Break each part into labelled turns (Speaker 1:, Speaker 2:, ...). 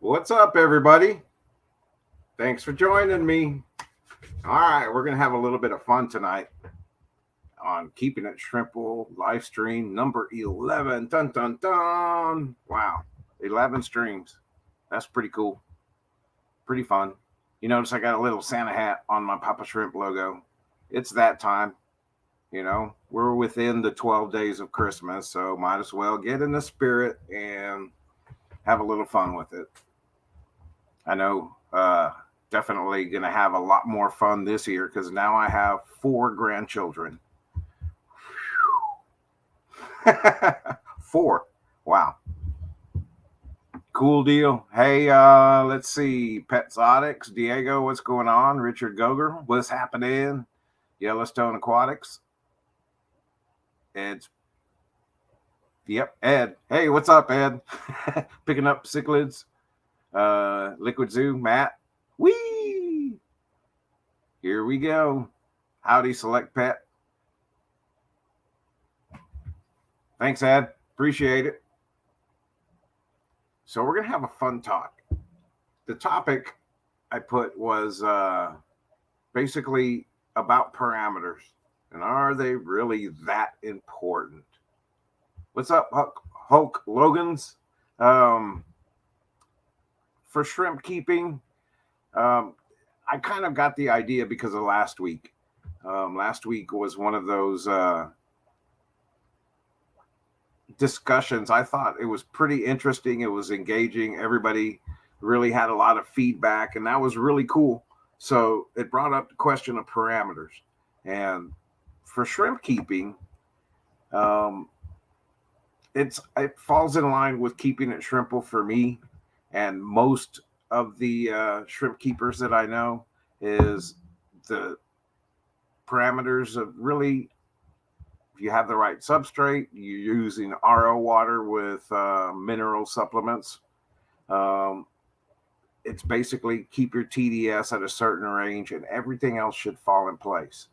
Speaker 1: What's up, everybody? Thanks for joining me. All right, we're going to have a little bit of fun tonight on Keeping It Shrimple live stream number 11. Dun, dun, dun. Wow, 11 streams. That's pretty cool. Pretty fun. You notice I got a little Santa hat on my Papa Shrimp logo. It's that time. You know, we're within the 12 days of Christmas, so might as well get in the spirit and have a little fun with it. I know definitely going to have a lot more fun this year because now I have 4 grandchildren. 4. Wow. Cool deal. Hey, let's see. Petzotics, Diego, what's going on? Richard Goger, what's happening? Yellowstone Aquatics. Ed. Hey, what's up, Ed? Picking up cichlids. Liquid Zoo, Matt. Whee! Here we go. Howdy, Select Pet. Thanks, Ed. Appreciate it. So we're going to have a fun talk. The topic I put was basically about parameters. And are they really that important? What's up, Hulk Logans? For shrimp keeping, I kind of got the idea because of last week. Last week was one of those discussions. I thought it was pretty interesting. It was engaging. Everybody really had a lot of feedback, and that was really cool. So it brought up the question of parameters. And for shrimp keeping, it falls in line with Keeping It Shrimple for me. And most of the shrimp keepers that I know is the parameters of really, if you have the right substrate, you're using RO water with mineral supplements. It's basically keep your TDS at a certain range and everything else should fall in place.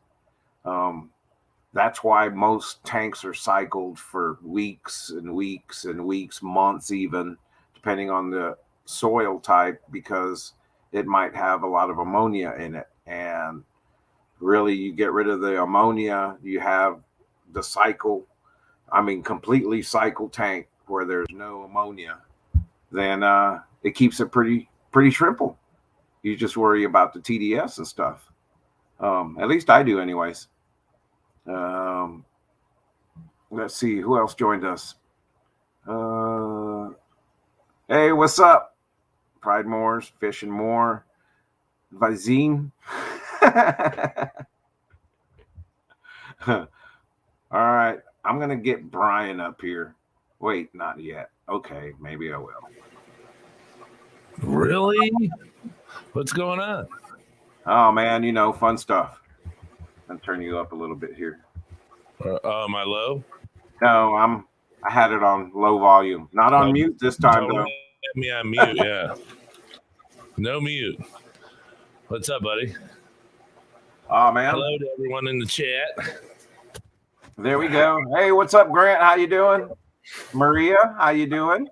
Speaker 1: That's why most tanks are cycled for weeks and weeks and weeks, months even, depending on the soil type, because it might have a lot of ammonia in it. And really, you get rid of the ammonia, you have the completely cycled tank where there's no ammonia, then it keeps it pretty shrimple. You just worry about the TDS and stuff. At least I do anyways. Let's see who else joined us. Hey, what's up? Pride Moors, Fish and More, Vizine. All right, I'm going to get Brian up here. Wait, not yet. Okay, maybe I will.
Speaker 2: Really? What's going on?
Speaker 1: Oh, man, fun stuff. I'll turn you up a little bit here.
Speaker 2: Am I low?
Speaker 1: No, I had it on low volume. Not on mute this time, though.
Speaker 2: Get me on mute, yeah. No mute. What's up, buddy?
Speaker 1: Oh, man.
Speaker 2: Hello to everyone in the chat.
Speaker 1: There we go. Hey, what's up, Grant? How you doing? Maria, how you doing?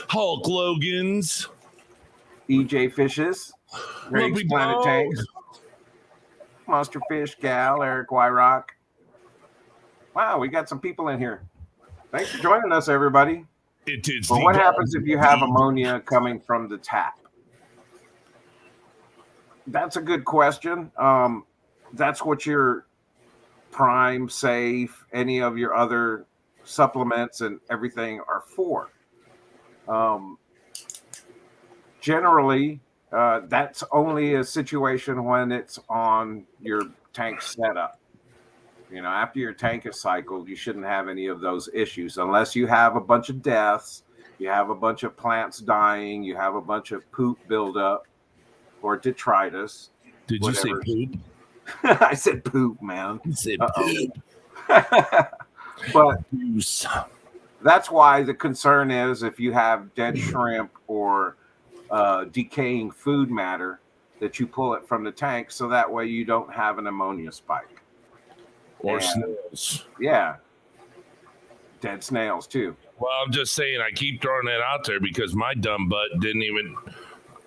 Speaker 2: Hulk Logans.
Speaker 1: EJ Fishes. Greg's Planet Tanks. Monster Fish Gal, Eric Wyrock. Wow, we got some people in here. Thanks for joining us, everybody. But what happens if you have ammonia coming from the tap? That's a good question. That's what your Prime, Safe, any of your other supplements and everything are for. Generally, that's only a situation when it's on your tank setup. After your tank is cycled, you shouldn't have any of those issues unless you have a bunch of deaths, you have a bunch of plants dying, you have a bunch of poop buildup or detritus.
Speaker 2: Did you say poop?
Speaker 1: I said poop, man.
Speaker 2: You said poop.
Speaker 1: But that's why the concern is if you have dead shrimp or decaying food matter, that you pull it from the tank so that way you don't have an ammonia spike.
Speaker 2: Or snails.
Speaker 1: Yeah. Dead snails, too.
Speaker 2: Well, I'm just saying, I keep throwing that out there because my dumb butt didn't even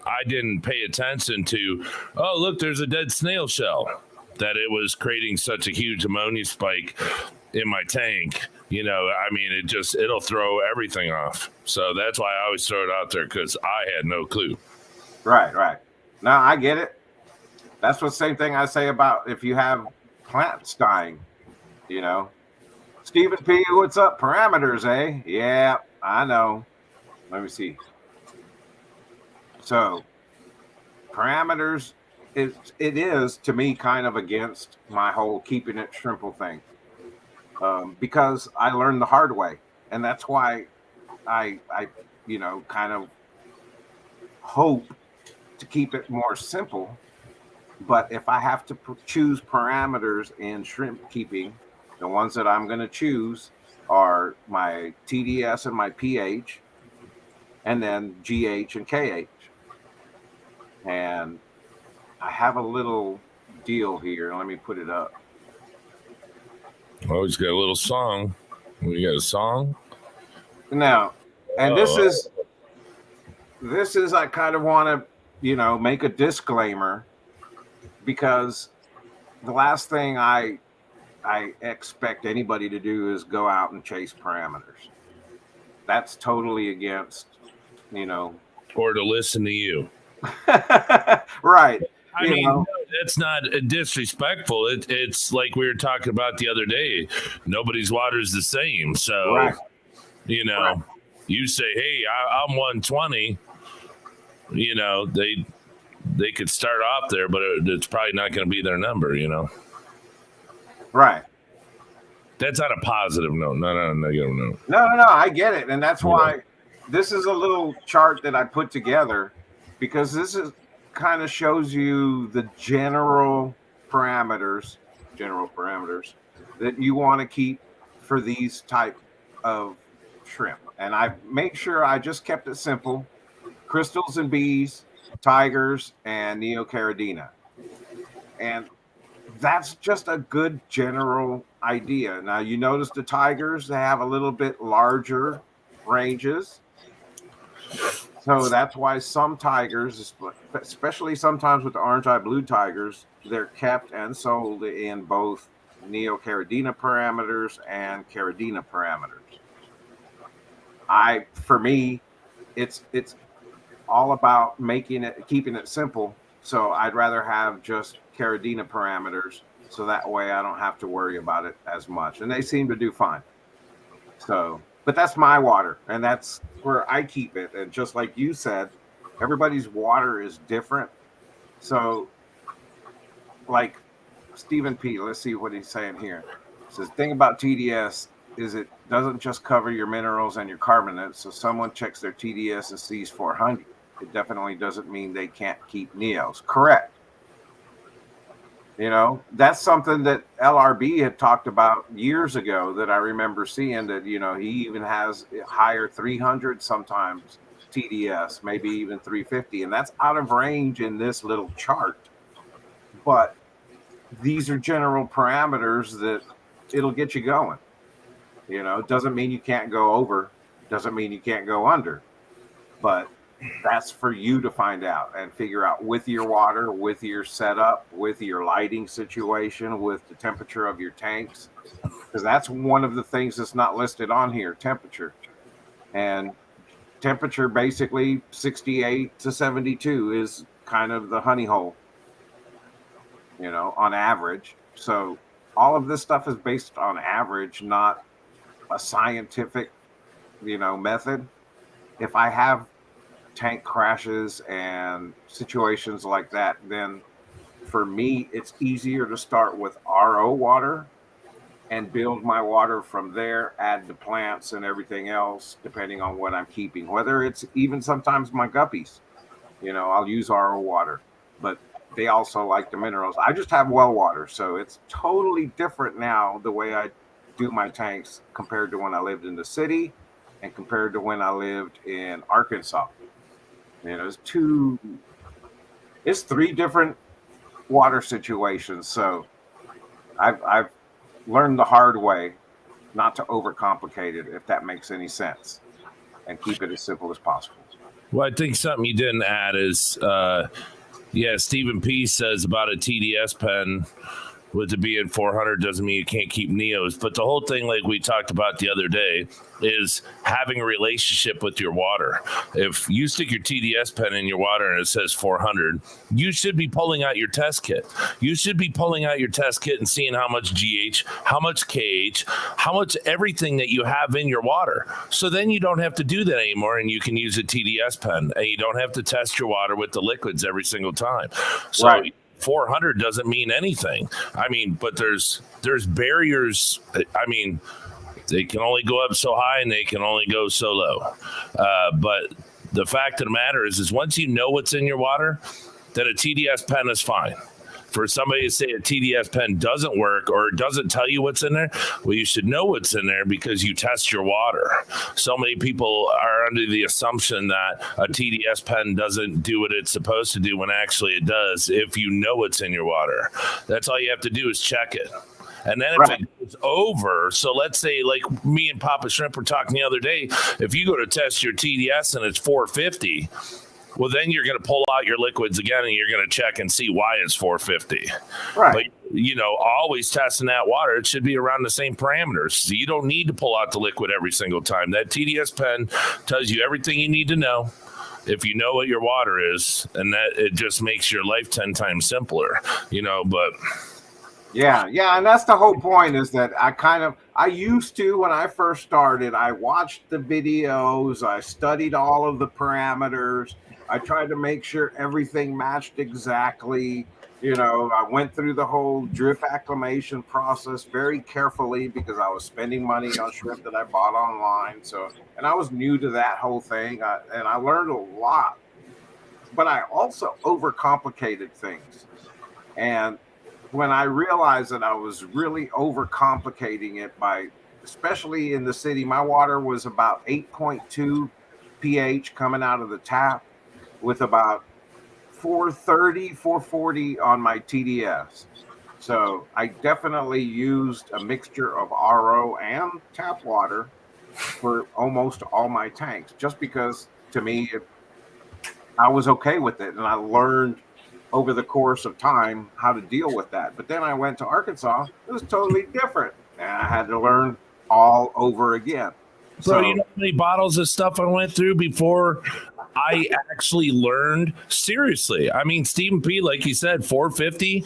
Speaker 2: I didn't pay attention to, oh, look, there's a dead snail shell, that it was creating such a huge ammonia spike in my tank. I mean, it'll throw everything off. So that's why I always throw it out there, because I had no clue.
Speaker 1: Right. No, I get it. That's the same thing I say about if you have plants dying, Stephen P, what's up? Parameters, eh? Yeah, I know. Let me see. So parameters, it is to me kind of against my whole keeping it shrimple thing, because I learned the hard way, and that's why I kind of hope to keep it more simple. But if I have to choose parameters in shrimp keeping, the ones that I'm going to choose are my TDS and my pH, and then GH and KH. And I have a little deal here. Let me put it up.
Speaker 2: Oh, he's got a little song. We got a song
Speaker 1: now, and this is I kind of want to make a disclaimer, because the last thing I expect anybody to do is go out and chase parameters. That's totally against
Speaker 2: or to listen to you.
Speaker 1: Right.
Speaker 2: I mean, no, that's not disrespectful. It's like we were talking about the other day. Nobody's water is the same. So,
Speaker 1: right.
Speaker 2: You say, hey, I'm 120. They could start off there, but it's probably not going to be their number,
Speaker 1: Right.
Speaker 2: That's not a positive note, not on a negative note.
Speaker 1: No, I get it. And that's why this is a little chart that I put together, because this is kind of shows you the general parameters that you want to keep for these type of shrimp. And I made sure I just kept it simple: crystals and bees, tigers, and neocaridina. And that's just a good general idea. Now, you notice the tigers, they have a little bit larger ranges. So that's why some tigers, especially sometimes with the orange eye blue tigers, they're kept and sold in both neocaridina parameters and caridina parameters. For me, it's all about keeping it simple. So I'd rather have just caridina parameters, so that way I don't have to worry about it as much. And they seem to do fine. So, but that's my water, and that's where I keep it. And just like you said, everybody's water is different. So, like Stephen P, let's see what he's saying here. He says, thing about TDS is it doesn't just cover your minerals and your carbonates. So someone checks their TDS and sees 400. It definitely doesn't mean they can't keep neos. Correct. That's something that LRB had talked about years ago, that I remember seeing, that, he even has higher 300 sometimes TDS, maybe even 350. And that's out of range in this little chart. But these are general parameters that it'll get you going. It doesn't mean you can't go over, doesn't mean you can't go under, but that's for you to find out and figure out with your water, with your setup, with your lighting situation, with the temperature of your tanks, because that's one of the things that's not listed on here, temperature. And temperature, basically 68 to 72 is kind of the honey hole, on average. So all of this stuff is based on average, not a scientific, method. If I have tank crashes and situations like that, then for me, it's easier to start with RO water and build my water from there, add the plants and everything else, depending on what I'm keeping. Whether it's even sometimes my guppies, I'll use RO water, but they also like the minerals. I just have well water, so it's totally different now the way I do my tanks compared to when I lived in the city and compared to when I lived in Arkansas. It's three different water situations. So I've learned the hard way not to overcomplicate it, if that makes any sense, and keep it as simple as possible.
Speaker 2: Well, I think something you didn't add is, Stephen P says about a TDS pen with it being 400 doesn't mean you can't keep Neos. But the whole thing, like we talked about the other day, is having a relationship with your water. If you stick your TDS pen in your water and it says 400, you should be pulling out your test kit. You should be pulling out your test kit and seeing how much GH, how much KH, how much everything that you have in your water. So then you don't have to do that anymore, and you can use a TDS pen, and you don't have to test your water with the liquids every single time. So
Speaker 1: right.
Speaker 2: 400 doesn't mean anything. I mean, but there's barriers. I mean, they can only go up so high and they can only go so low. But the fact of the matter is once you know what's in your water, then a TDS pen is fine. For somebody to say a TDS pen doesn't work or doesn't tell you what's in there, well, you should know what's in there because you test your water. So many people are under the assumption that a TDS pen doesn't do what it's supposed to do when actually it does if you know what's in your water. That's all you have to do is check it. And then if it goes over, so let's say like me and Papa Shrimp were talking the other day, if you go to test your TDS and it's 450, well, then you're going to pull out your liquids again and you're going to check and see why it's 450.
Speaker 1: Right.
Speaker 2: But, always testing that water, it should be around the same parameters. So you don't need to pull out the liquid every single time. That TDS pen tells you everything you need to know if you know what your water is, and that it just makes your life 10 times simpler, but...
Speaker 1: Yeah, and that's the whole point is that I used to, when I first started, I watched the videos, I studied all of the parameters, I tried to make sure everything matched exactly. I went through the whole drip acclimation process very carefully because I was spending money on shrimp that I bought online. And I was new to that whole thing, and I learned a lot. But I also overcomplicated things. And when I realized that I was really overcomplicating it especially in the city, my water was about 8.2 pH coming out of the tap with about 430, 440 on my TDS. So I definitely used a mixture of RO and tap water for almost all my tanks, just because to me, I was okay with it. And I learned over the course of time how to deal with that. But then I went to Arkansas. It was totally different. And I had to learn all over again.
Speaker 2: Bro, you know how many bottles of stuff I went through before I actually learned? Seriously. I mean, Stephen P., like you said, 450.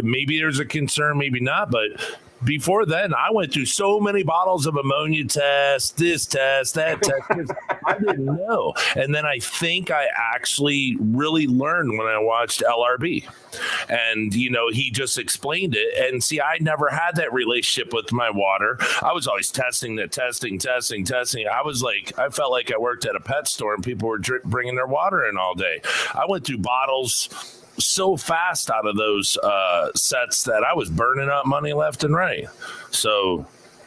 Speaker 2: Maybe there's a concern, maybe not. But before then, I went through so many bottles of ammonia test, this test, that test. I didn't know. And then I think I actually really learned when I watched LRB. And, he just explained it. And see, I never had that relationship with my water. I was always testing. I felt like I worked at a pet store and people were bringing their water in all day. I went through bottles so fast out of those sets that I was burning up money left and right. So,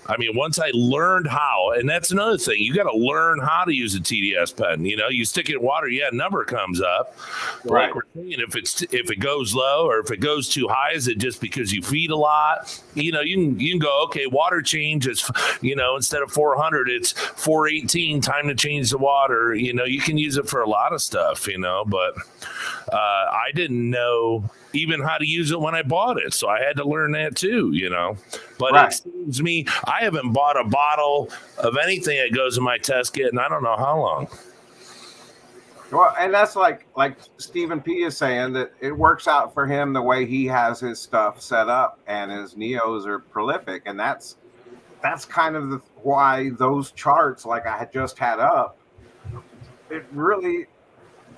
Speaker 2: I mean, once I learned how, and that's another thing, you got to learn how to use a TDS pen. You stick it in water, number comes up.
Speaker 1: Right.
Speaker 2: Like we're saying, if it goes low or if it goes too high, is it just because you feed a lot? You can go, okay, water change is, instead of 400, it's 418, time to change the water. You can use it for a lot of stuff, but I didn't know even how to use it when I bought it. So I had to learn that too, But It seems to me, I haven't bought a bottle of anything that goes in my test kit and I don't know how long.
Speaker 1: Well, and that's like Stephen P. is saying, that it works out for him the way he has his stuff set up, and his Neos are prolific. And that's kind of why those charts, like I had just had up, it really,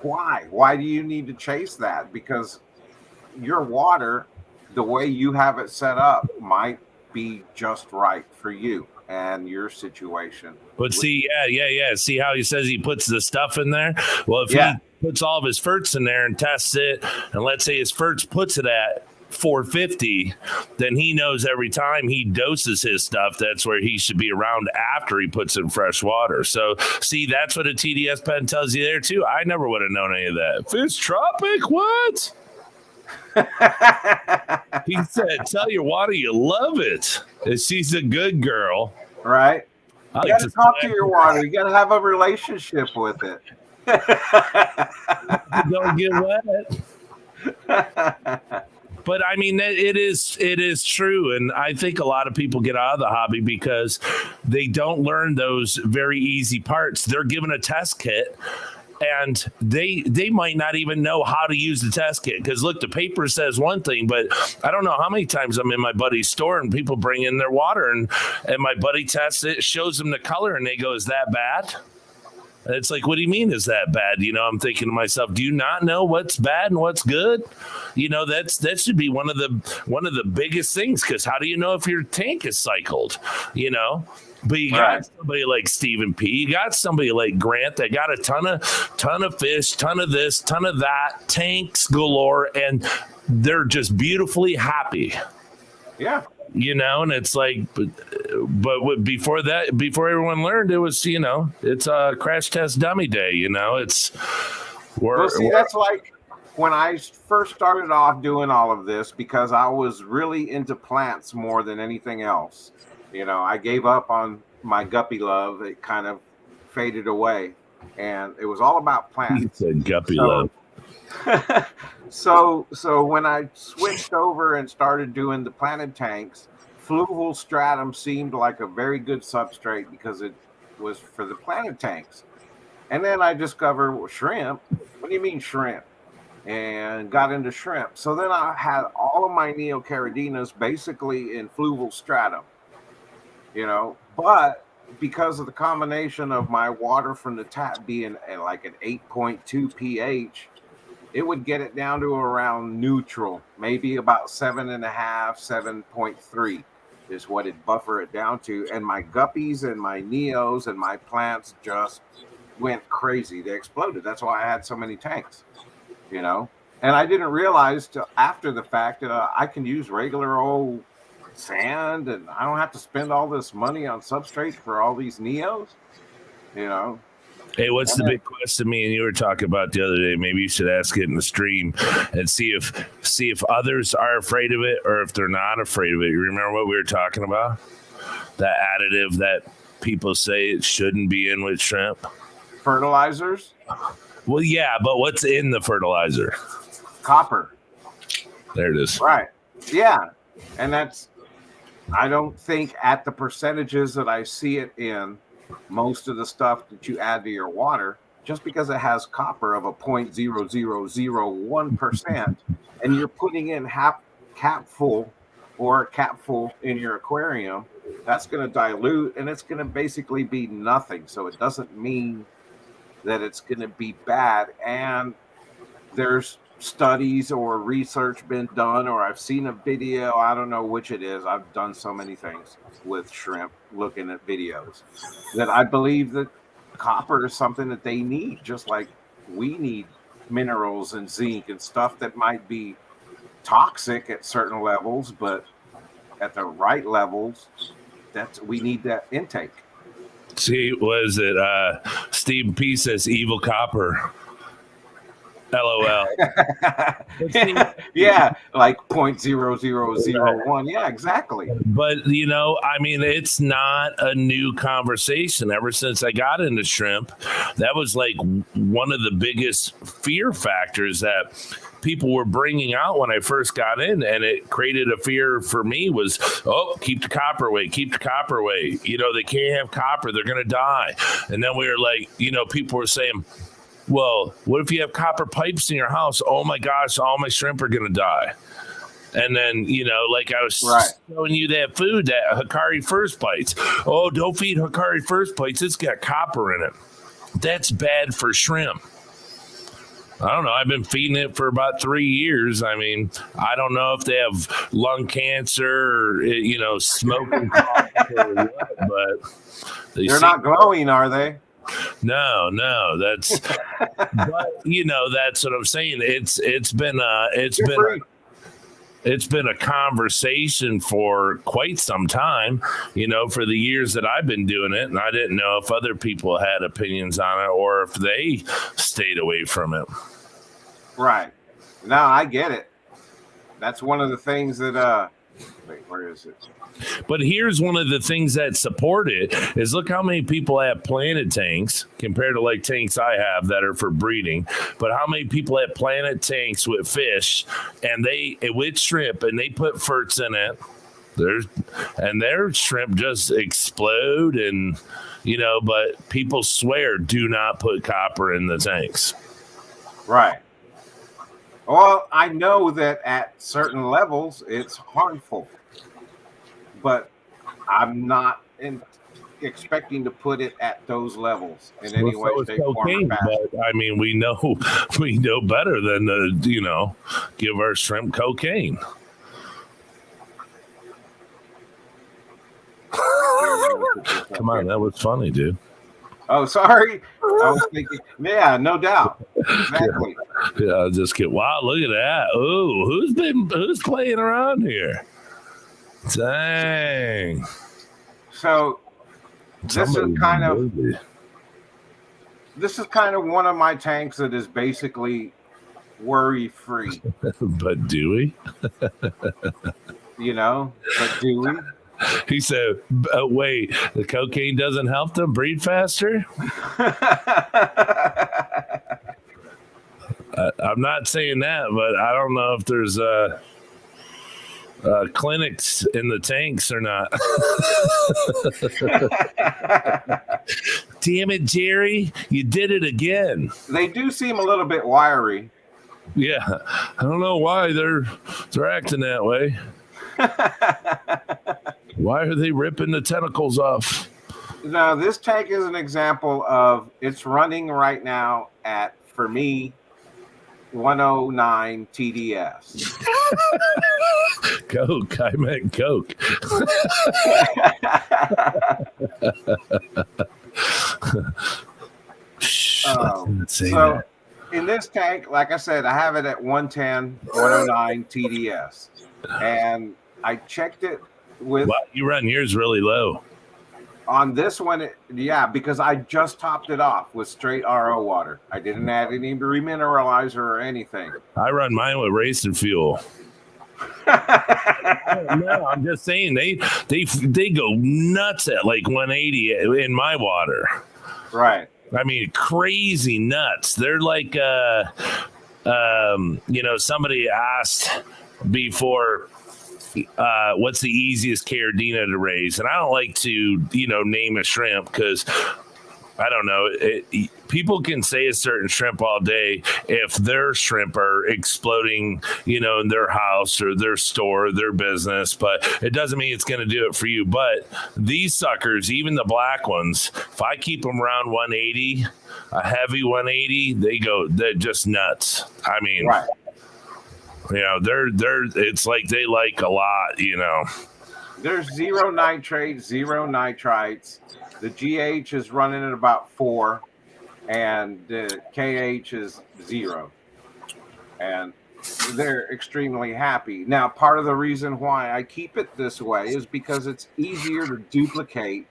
Speaker 1: why do you need to chase that? Because your water, the way you have it set up, might be just right for you and your situation.
Speaker 2: But see, yeah. See how he says he puts the stuff in there? Well, if he puts all of his ferts in there and tests it, and let's say his ferts puts it at 450, then he knows every time he doses his stuff, that's where he should be around after he puts in fresh water. So, see, that's what a TDS pen tells you there, too. I never would have known any of that. Fish Tropic, what? He said, tell your water you love it. She's a good girl.
Speaker 1: Right. You got to talk to your water. You got to have a relationship with it.
Speaker 2: Don't get wet. But I mean, it is true. And I think a lot of people get out of the hobby because they don't learn those very easy parts. They're given a test kit and they might not even know how to use the test kit. Because look, the paper says one thing, but I don't know how many times I'm in my buddy's store and people bring in their water and my buddy tests it, shows them the color and they go, "Is that bad?" And it's like, what do you mean is that bad? You know, I'm thinking to myself, do you not know what's bad and what's good? You know, that should be one of the biggest things, because how do you know if your tank is cycled? You know, but you got somebody like Stephen P. You got somebody like Grant that got a ton of fish, ton of this, ton of that, tanks galore, and they're just beautifully happy.
Speaker 1: Yeah.
Speaker 2: You know, and it's like, but before everyone learned, it was, you know, it's a crash test dummy day. You know, it's
Speaker 1: that's like when I first started off doing all of this, because I was really into plants more than anything else. You know, I gave up on my guppy love. It kind of faded away, and it was all about plants.
Speaker 2: Guppy love.
Speaker 1: So when I switched over and started doing the planted tanks, fluval stratum seemed like a very good substrate because it was for the planted tanks. And then I discovered shrimp. What do you mean shrimp? And got into shrimp. So then I had all of my neocaradinas basically in fluval stratum, you know, but because of the combination of my water from the tap being like an 8.2 pH, it would get it down to around neutral, maybe about 7.5, 7.3 is what it buffer it down to. And my guppies and my neos and my plants just went crazy. They exploded. That's why I had so many tanks, you know. And I didn't realize till after the fact that I can use regular old sand and I don't have to spend all this money on substrate for all these neos, you know.
Speaker 2: Hey, what's the big question me and you were talking about the other day? Maybe you should ask it in the stream and see if others are afraid of it or if they're not afraid of it. You remember what we were talking about? That additive that people say it shouldn't be in with shrimp?
Speaker 1: Fertilizers?
Speaker 2: Well, yeah, but what's in the fertilizer?
Speaker 1: Copper.
Speaker 2: There it is.
Speaker 1: Right. Yeah. And I don't think at the percentages that I see it in, most of the stuff that you add to your water, just because it has copper of a 0.0001%, and you're putting in capful or a capful in your aquarium, that's going to dilute and it's going to basically be nothing. So it doesn't mean that it's going to be bad. And there's studies or research been done, or I've seen a video, I don't know which it is. I've done so many things with shrimp, looking at videos, that I believe that copper is something that they need, just like we need minerals and zinc and stuff that might be toxic at certain levels, but at the right levels, we need that intake.
Speaker 2: See, was it Steve P says evil copper? LOL.
Speaker 1: Yeah, like 0.0001. Yeah, exactly.
Speaker 2: But, you know, I mean, it's not a new conversation. Ever since I got into shrimp, that was like one of the biggest fear factors that people were bringing out when I first got in, and it created a fear for me was, oh, keep the copper away, keep the copper away. You know, they can't have copper, they're going to die. And then we were like, you know, people were saying, well, what if you have copper pipes in your house? Oh my gosh, all my shrimp are going to die. And then, you know, like I was showing you that food, that Hikari First Bites. Oh, don't feed Hikari First Bites. It's got copper in it. That's bad for shrimp. I don't know. I've been feeding it for about 3 years. I mean, I don't know if they have lung cancer or, you know, smoking or what, but
Speaker 1: they're not glowing, are they?
Speaker 2: No, that's, but you know, that's what I'm saying. It's been a conversation for quite some time, you know, for the years that I've been doing it. And I didn't know if other people had opinions on it or if they stayed away from it.
Speaker 1: Right. No, I get it. That's one of the things that Wait, where is it?
Speaker 2: But here's one of the things that support it is look how many people have planted tanks compared to like tanks I have that are for breeding. But how many people have planted tanks with fish and with shrimp and they put ferts in it. Their shrimp just explode and but people swear do not put copper in the tanks.
Speaker 1: Right. Well, I know that at certain levels it's harmful, but I'm not expecting to put it at those levels in any way, shape, form, or fashion.
Speaker 2: But I mean, we know better than to give our shrimp cocaine. Come on, that was funny, dude.
Speaker 1: Oh, sorry. I was thinking, yeah, no doubt. Exactly.
Speaker 2: Yeah, just kidding. Wow, look at that. Oh, who's playing around here? Dang.
Speaker 1: So this is kind of one of my tanks that is basically worry-free.
Speaker 2: But do we?
Speaker 1: But do we?
Speaker 2: He said, wait, the cocaine doesn't help them breed faster? I'm not saying that, but I don't know if there's clinics in the tanks or not. Damn it, Jerry. You did it again.
Speaker 1: They do seem a little bit wiry.
Speaker 2: Yeah. I don't know why they're acting that way. Why are they ripping the tentacles off?
Speaker 1: Now, this tank is an example of it's running right now at, for me, 109 TDS.
Speaker 2: Coke. I meant Coke.
Speaker 1: So in this tank, like I said, I have it at 110, 109 TDS. And I checked it with...
Speaker 2: Wow, you run yours really low.
Speaker 1: On this one, because I just topped it off with straight RO water. I didn't add any remineralizer or anything.
Speaker 2: I run mine with racing fuel. No, I'm just saying they go nuts at like 180 in my water.
Speaker 1: Right.
Speaker 2: I mean, crazy nuts. They're like, somebody asked before, what's the easiest Caridina to raise? And I don't like to, name a shrimp because I don't know. People can say a certain shrimp all day if their shrimp are exploding, in their house or their store, or their business, but it doesn't mean it's going to do it for you. But these suckers, even the black ones, if I keep them around 180, a heavy 180, they're just nuts. I mean,
Speaker 1: right.
Speaker 2: It's like they like a lot,
Speaker 1: There's zero nitrates, zero nitrites. The GH is running at about 4, and the KH is 0. And they're extremely happy. Now, part of the reason why I keep it this way is because it's easier to duplicate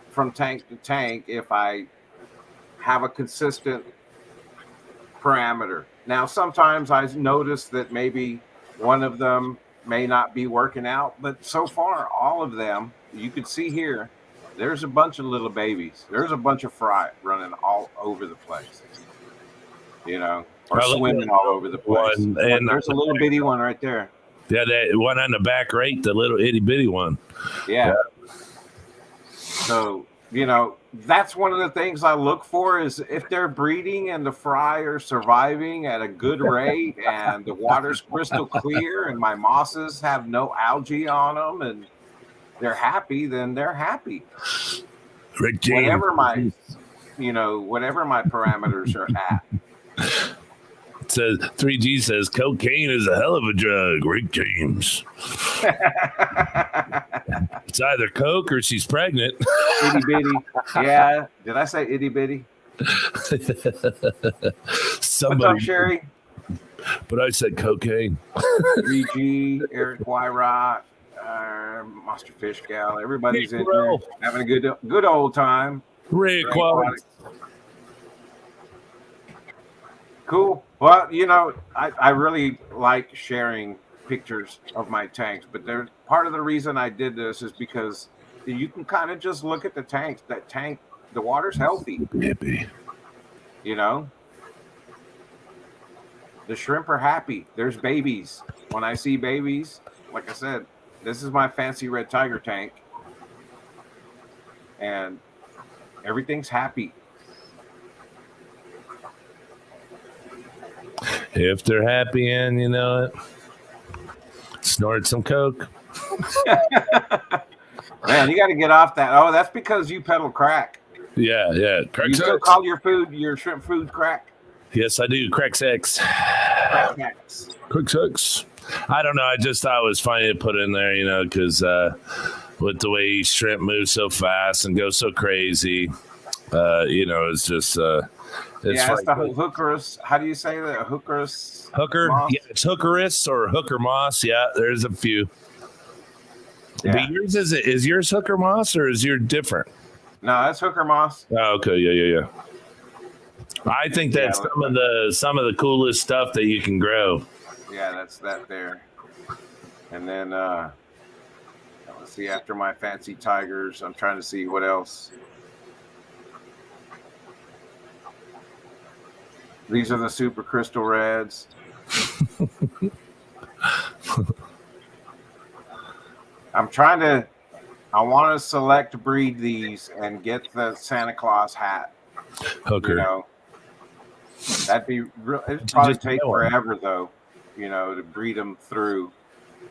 Speaker 1: from tank to tank if I have a consistent parameter. Now, sometimes I notice that maybe one of them may not be working out, but so far, all of them, you can see here, there's a bunch of little babies. There's a bunch of fry running all over the place, or swimming all over the place. And there's a little bitty one right there.
Speaker 2: Yeah, that one on the back right, the little itty bitty one.
Speaker 1: Yeah. So, that's one of the things I look for is if they're breeding and the fry are surviving at a good rate and the water's crystal clear and my mosses have no algae on them and they're happy, then they're happy.
Speaker 2: Rick James.
Speaker 1: Whatever my parameters are at.
Speaker 2: It says 3G says cocaine is a hell of a drug. Rick James. It's either Coke or she's pregnant.
Speaker 1: Itty bitty. Yeah. Did I say itty bitty?
Speaker 2: Somebody,
Speaker 1: what's up, Sherry?
Speaker 2: But I said cocaine.
Speaker 1: 3G, Eric Wyrock, Monster Fish Gal. Everybody's in here having a good old time.
Speaker 2: Rick Wyrock.
Speaker 1: Cool. Well, I really like sharing pictures of my tanks, but they're part of the reason I did this is because you can kind of just look at the tanks. That tank, the water's healthy.
Speaker 2: Hippie.
Speaker 1: You know, the shrimp are happy. There's babies. When I see babies, like I said, this is my fancy red tiger tank, and everything's happy.
Speaker 2: If they're happy and you know it, snort some coke.
Speaker 1: Man, you got to get off that. Oh, that's because you peddle crack.
Speaker 2: Yeah.
Speaker 1: You still call your shrimp food crack?
Speaker 2: Yes, I do. Crack sex.
Speaker 1: Crack
Speaker 2: sex. I don't know. I just thought it was funny to put in there, because with the way shrimp move so fast and go so crazy, it's just. It's
Speaker 1: the hookerus. How do you say that? Hookerus?
Speaker 2: Hooker?
Speaker 1: Moss?
Speaker 2: Yeah, it's hookerus or hooker moss. Yeah, there's a few. Yeah. But yours is yours hooker moss or is yours different?
Speaker 1: No, that's hooker moss.
Speaker 2: Oh, okay, yeah. I think that's some of the coolest stuff that you can grow.
Speaker 1: Yeah, that's that there. And then let's see, after my fancy tigers, I'm trying to see what else. These are the super crystal reds. I want to select breed these and get the Santa Claus hat.
Speaker 2: Hooker.
Speaker 1: That'd be real. It'd probably take forever though, to breed them through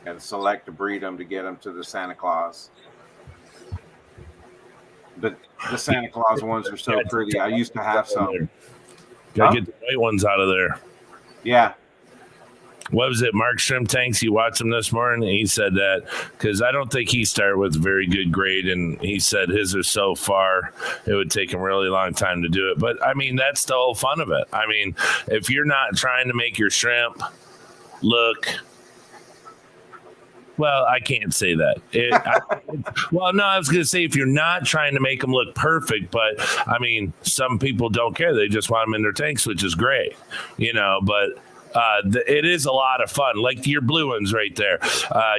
Speaker 1: and select to breed them to get them to the Santa Claus. But the Santa Claus ones are so pretty. I used to have some.
Speaker 2: Gotta get the white ones out of there.
Speaker 1: Yeah.
Speaker 2: What was it? Mark Shrimp Tanks. You watched him this morning. He said that because I don't think he started with a very good grade, and he said his are so far it would take him a really long time to do it. But I mean, that's the whole fun of it. I mean, if you're not trying to make your shrimp look. Well, I can't say that. I was going to say if you're not trying to make them look perfect, but I mean, some people don't care. They just want them in their tanks, which is great, but it is a lot of fun. Like your blue ones right there.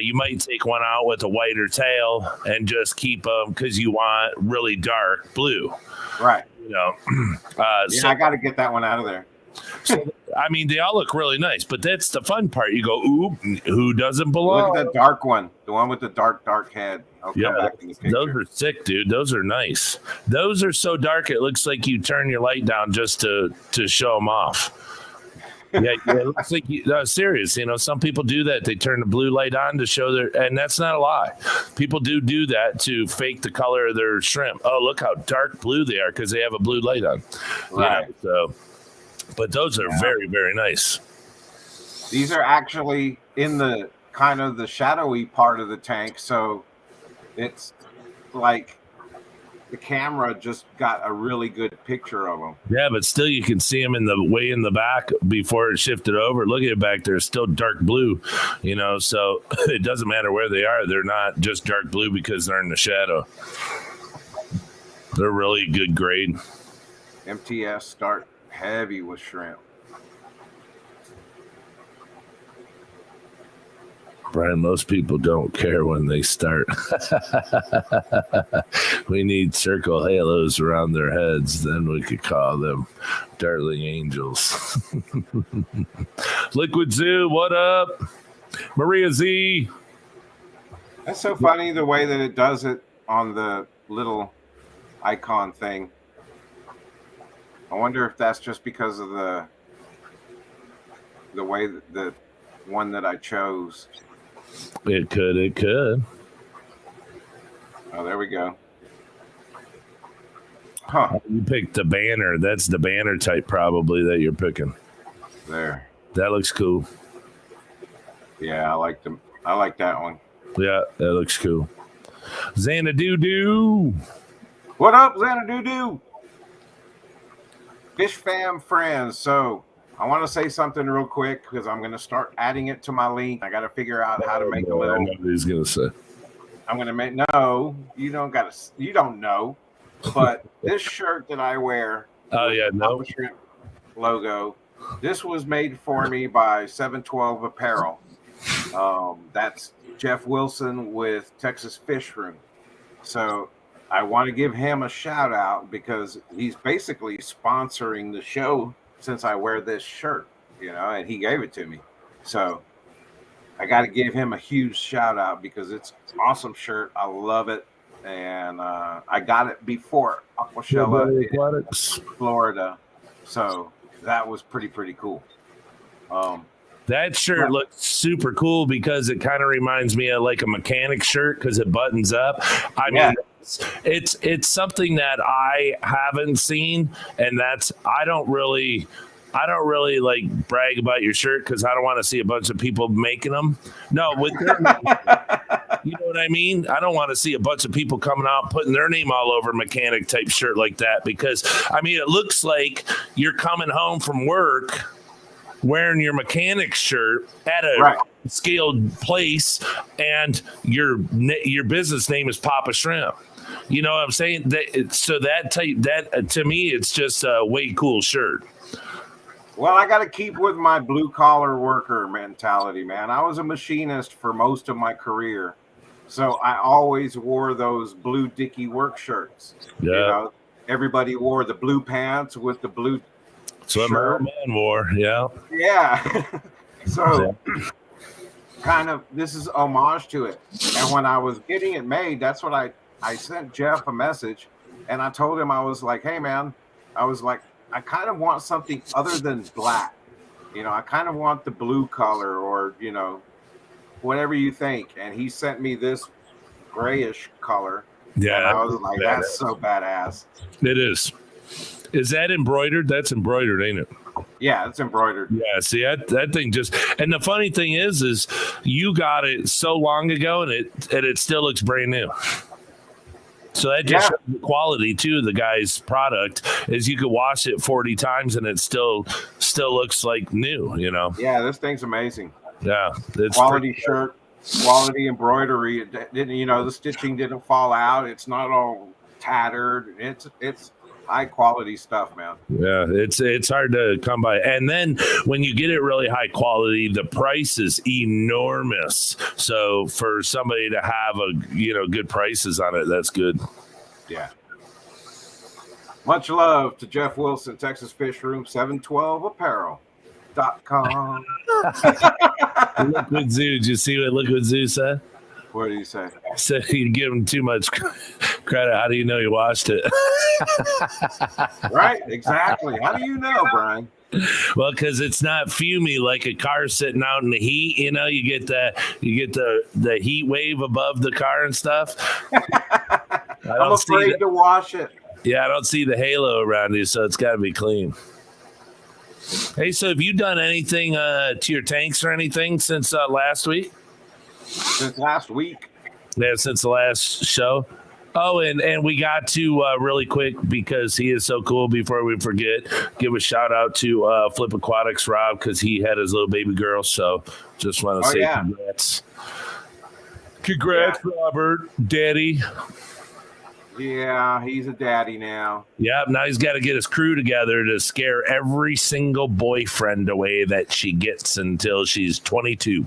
Speaker 2: You might take one out with a whiter tail and just keep them because you want really dark blue.
Speaker 1: Right.
Speaker 2: So
Speaker 1: I got to get that one out of there.
Speaker 2: So, I mean, they all look really nice, but that's the fun part. You go, ooh, who doesn't belong?
Speaker 1: Look at that dark one, the one with the dark head.
Speaker 2: Those are sick, dude. Those are nice. Those are so dark, it looks like you turn your light down just to show them off. Yeah, it looks like serious. Some people do that. They turn the blue light on to show and that's not a lie. People do that to fake the color of their shrimp. Oh, look how dark blue they are because they have a blue light on.
Speaker 1: Right.
Speaker 2: But those are very, very nice.
Speaker 1: These are actually in the kind of the shadowy part of the tank, so it's like the camera just got a really good picture of them. Yeah,
Speaker 2: but still you can see them in the back before it shifted over. Look at it back there, it's still dark blue, so it doesn't matter where they are. They're not just dark blue because they're in the shadow. They're really good grade.
Speaker 1: MTS start heavy with shrimp.
Speaker 2: Brian, most people don't care when they start. We need circle halos around their heads, then we could call them darling angels. Liquid Zoo, what up? Maria Z.
Speaker 1: That's so funny the way that it does it on the little icon thing. I wonder if that's just because of the way that the one that I chose.
Speaker 2: It could.
Speaker 1: Oh, there we go. Huh.
Speaker 2: You picked the banner. That's the banner type probably that you're picking.
Speaker 1: There.
Speaker 2: That looks cool.
Speaker 1: Yeah, I like them. I like that one.
Speaker 2: Yeah, that looks cool. Xanadu.
Speaker 1: What up, Xanadu? Fish fam friends. So I want to say something real quick because I'm going to start adding it to my link. I got to figure out how to make a little.
Speaker 2: I know what he's going to say.
Speaker 1: I'm going to make. No, you don't know. But this shirt that I wear.
Speaker 2: Oh yeah, no
Speaker 1: shrimp logo. This was made for me by 712 Apparel. That's Jeff Wilson with Texas Fish Room. So I want to give him a shout out because he's basically sponsoring the show since I wear this shirt, and he gave it to me. So I got to give him a huge shout out because it's an awesome shirt. I love it. And I got it before Aquashella in Florida. So that was pretty cool.
Speaker 2: That shirt looks super cool because it kind of reminds me of like a mechanic shirt because it buttons up. I mean, it's something that I haven't seen, and I don't really like brag about your shirt because I don't want to see a bunch of people making them. No, you know what I mean? I don't want to see a bunch of people coming out putting their name all over a mechanic type shirt like that because I mean it looks like you're coming home from work wearing your mechanic shirt at a scaled place and your business name is Papa Shrimp. You know what I'm saying? That to me it's just a way cool shirt.
Speaker 1: Well, I got to keep with my blue collar worker mentality, man. I was a machinist for most of my career. So I always wore those blue Dickie work shirts.
Speaker 2: Yeah.
Speaker 1: Everybody wore the blue pants with the blue
Speaker 2: shirt. My man wore, yeah.
Speaker 1: Yeah. So kind of this is homage to it. And when I was getting it made, that's what I sent Jeff a message and I told him, I was like, hey man, I kind of want something other than black. I kind of want the blue color or, whatever you think. And he sent me this grayish color.
Speaker 2: Yeah.
Speaker 1: And I was like, that's so badass.
Speaker 2: It is. Is that embroidered? That's embroidered, ain't it?
Speaker 1: Yeah, it's embroidered.
Speaker 2: Yeah, see that thing just, and the funny thing is you got it so long ago and it still looks brand new. So that just shows the quality too. The guy's product is you could wash it 40 times and it still looks like new.
Speaker 1: Yeah, this thing's amazing.
Speaker 2: Yeah, it's
Speaker 1: quality shirt, quality embroidery. It didn't, the stitching didn't fall out. It's not all tattered. It's high quality stuff, man.
Speaker 2: Yeah, it's hard to come by. And then when you get it really high quality, the price is enormous. So for somebody to have good prices on it, that's good.
Speaker 1: Yeah. Much love to Jeff Wilson, Texas Fish Room, 712apparel.com.
Speaker 2: Liquid Zoo. Did you see what Liquid Zoo said?
Speaker 1: What did he say?
Speaker 2: So you give him too much credit. How do you know you washed it?
Speaker 1: Right, exactly. How do you know, Brian?
Speaker 2: Well, because it's not fumey like a car sitting out in the heat. You get the heat wave above the car and stuff.
Speaker 1: I'm afraid to wash it.
Speaker 2: Yeah, I don't see the halo around you, so it's got to be clean. Hey, so have you done anything to your tanks or anything since last week?
Speaker 1: Since last week?
Speaker 2: Yeah, since the last show. Oh, and we got to really quick because he is so cool. Before we forget, give a shout out to Flip Aquatics Rob because he had his little baby girl. So just want to say congrats. Congrats, Robert, Daddy.
Speaker 1: Yeah, he's a daddy now.
Speaker 2: Yeah, now he's got to get his crew together to scare every single boyfriend away that she gets until she's 22.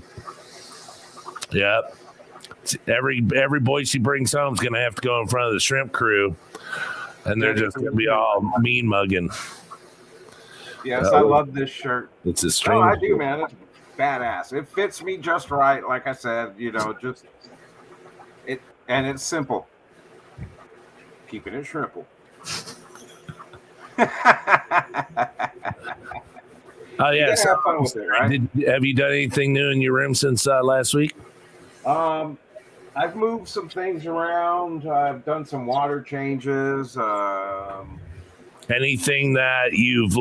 Speaker 2: Yep. Every boy she brings home is going to have to go in front of the shrimp crew, and they're just going to be all mean mugging.
Speaker 1: Yes, I love this shirt.
Speaker 2: It's a strange.
Speaker 1: Oh, I do, man. It's badass. It fits me just right. Like I said, just it, and it's simple. Keeping it shrimple.
Speaker 2: Oh yeah,
Speaker 1: so have fun with it, right?
Speaker 2: Have you done anything new in your room since last week?
Speaker 1: I've moved some things around. I've done some water changes.
Speaker 2: Anything that you've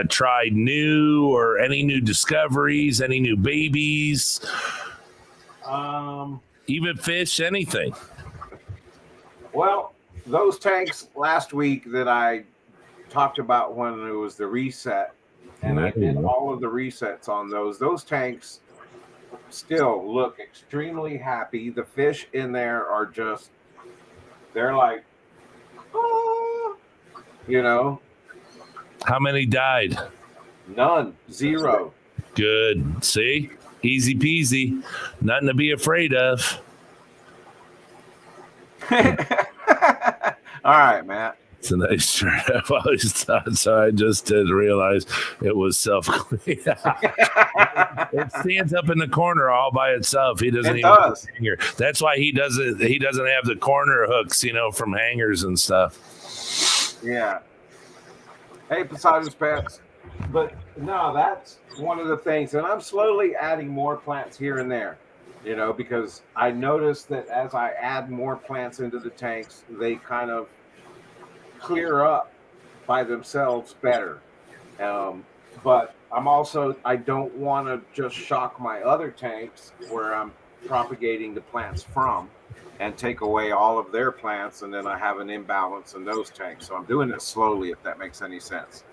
Speaker 2: tried new, or any new discoveries, any new babies, even fish, anything?
Speaker 1: Well, those tanks last week that I talked about when it was the reset, and I did all of the resets on those tanks still look extremely happy. The fish in there are they're like, oh,
Speaker 2: How many died?
Speaker 1: None. 0.
Speaker 2: Good. See? Easy peasy. Nothing to be afraid of.
Speaker 1: All right, Matt.
Speaker 2: It's a nice shirt. I've always thought so. I just didn't realize it was self-clean. It stands up in the corner all by itself. He doesn't even have a hanger. That's why he doesn't have the corner hooks, from hangers and stuff.
Speaker 1: Yeah. Hey, Poseidon's Pets. But no, that's one of the things. And I'm slowly adding more plants here and there, because I noticed that as I add more plants into the tanks, they kind of clear up by themselves better. But I don't want to just shock my other tanks where I'm propagating the plants from and take away all of their plants, and then I have an imbalance in those tanks. So I'm doing it slowly, if that makes any sense.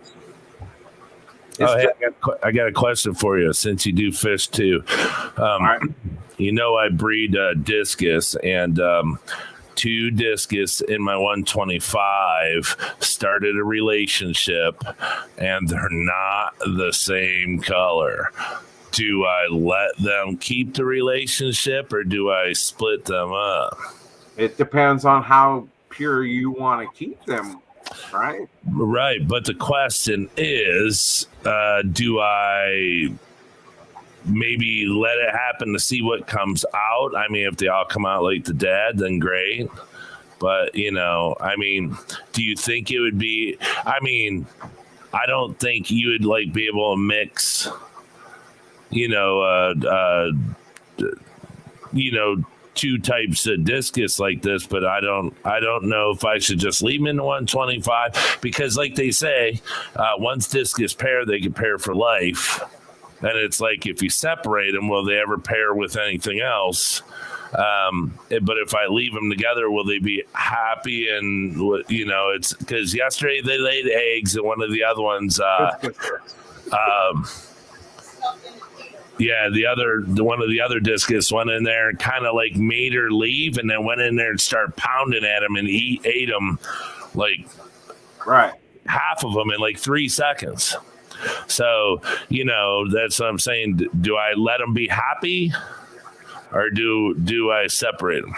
Speaker 2: Hey, I got a question for you, since you do fish too.
Speaker 1: All right.
Speaker 2: I breed discus, and 2 discus in my 125 started a relationship, and they're not the same color. Do I let them keep the relationship, or do I split them up?
Speaker 1: It depends on how pure you want to keep them, right?
Speaker 2: Right, but the question is, do I maybe let it happen to see what comes out? I mean, if they all come out like the dad, then great. But, do you think it would be, I don't think you would be able to mix, 2 types of discus like this, but I don't know if I should just leave them in the 125, because like they say, once discus pair, they can pair for life. And it's like, if you separate them, will they ever pair with anything else? But if I leave them together, will they be happy? And, it's because yesterday they laid eggs, and one of the other ones, one of the other discus went in there and kind of made her leave, and then went in there and started pounding at him and ate them,
Speaker 1: right,
Speaker 2: half of them in 3 seconds. So, that's what I'm saying. Do I let them be happy, or do I separate them?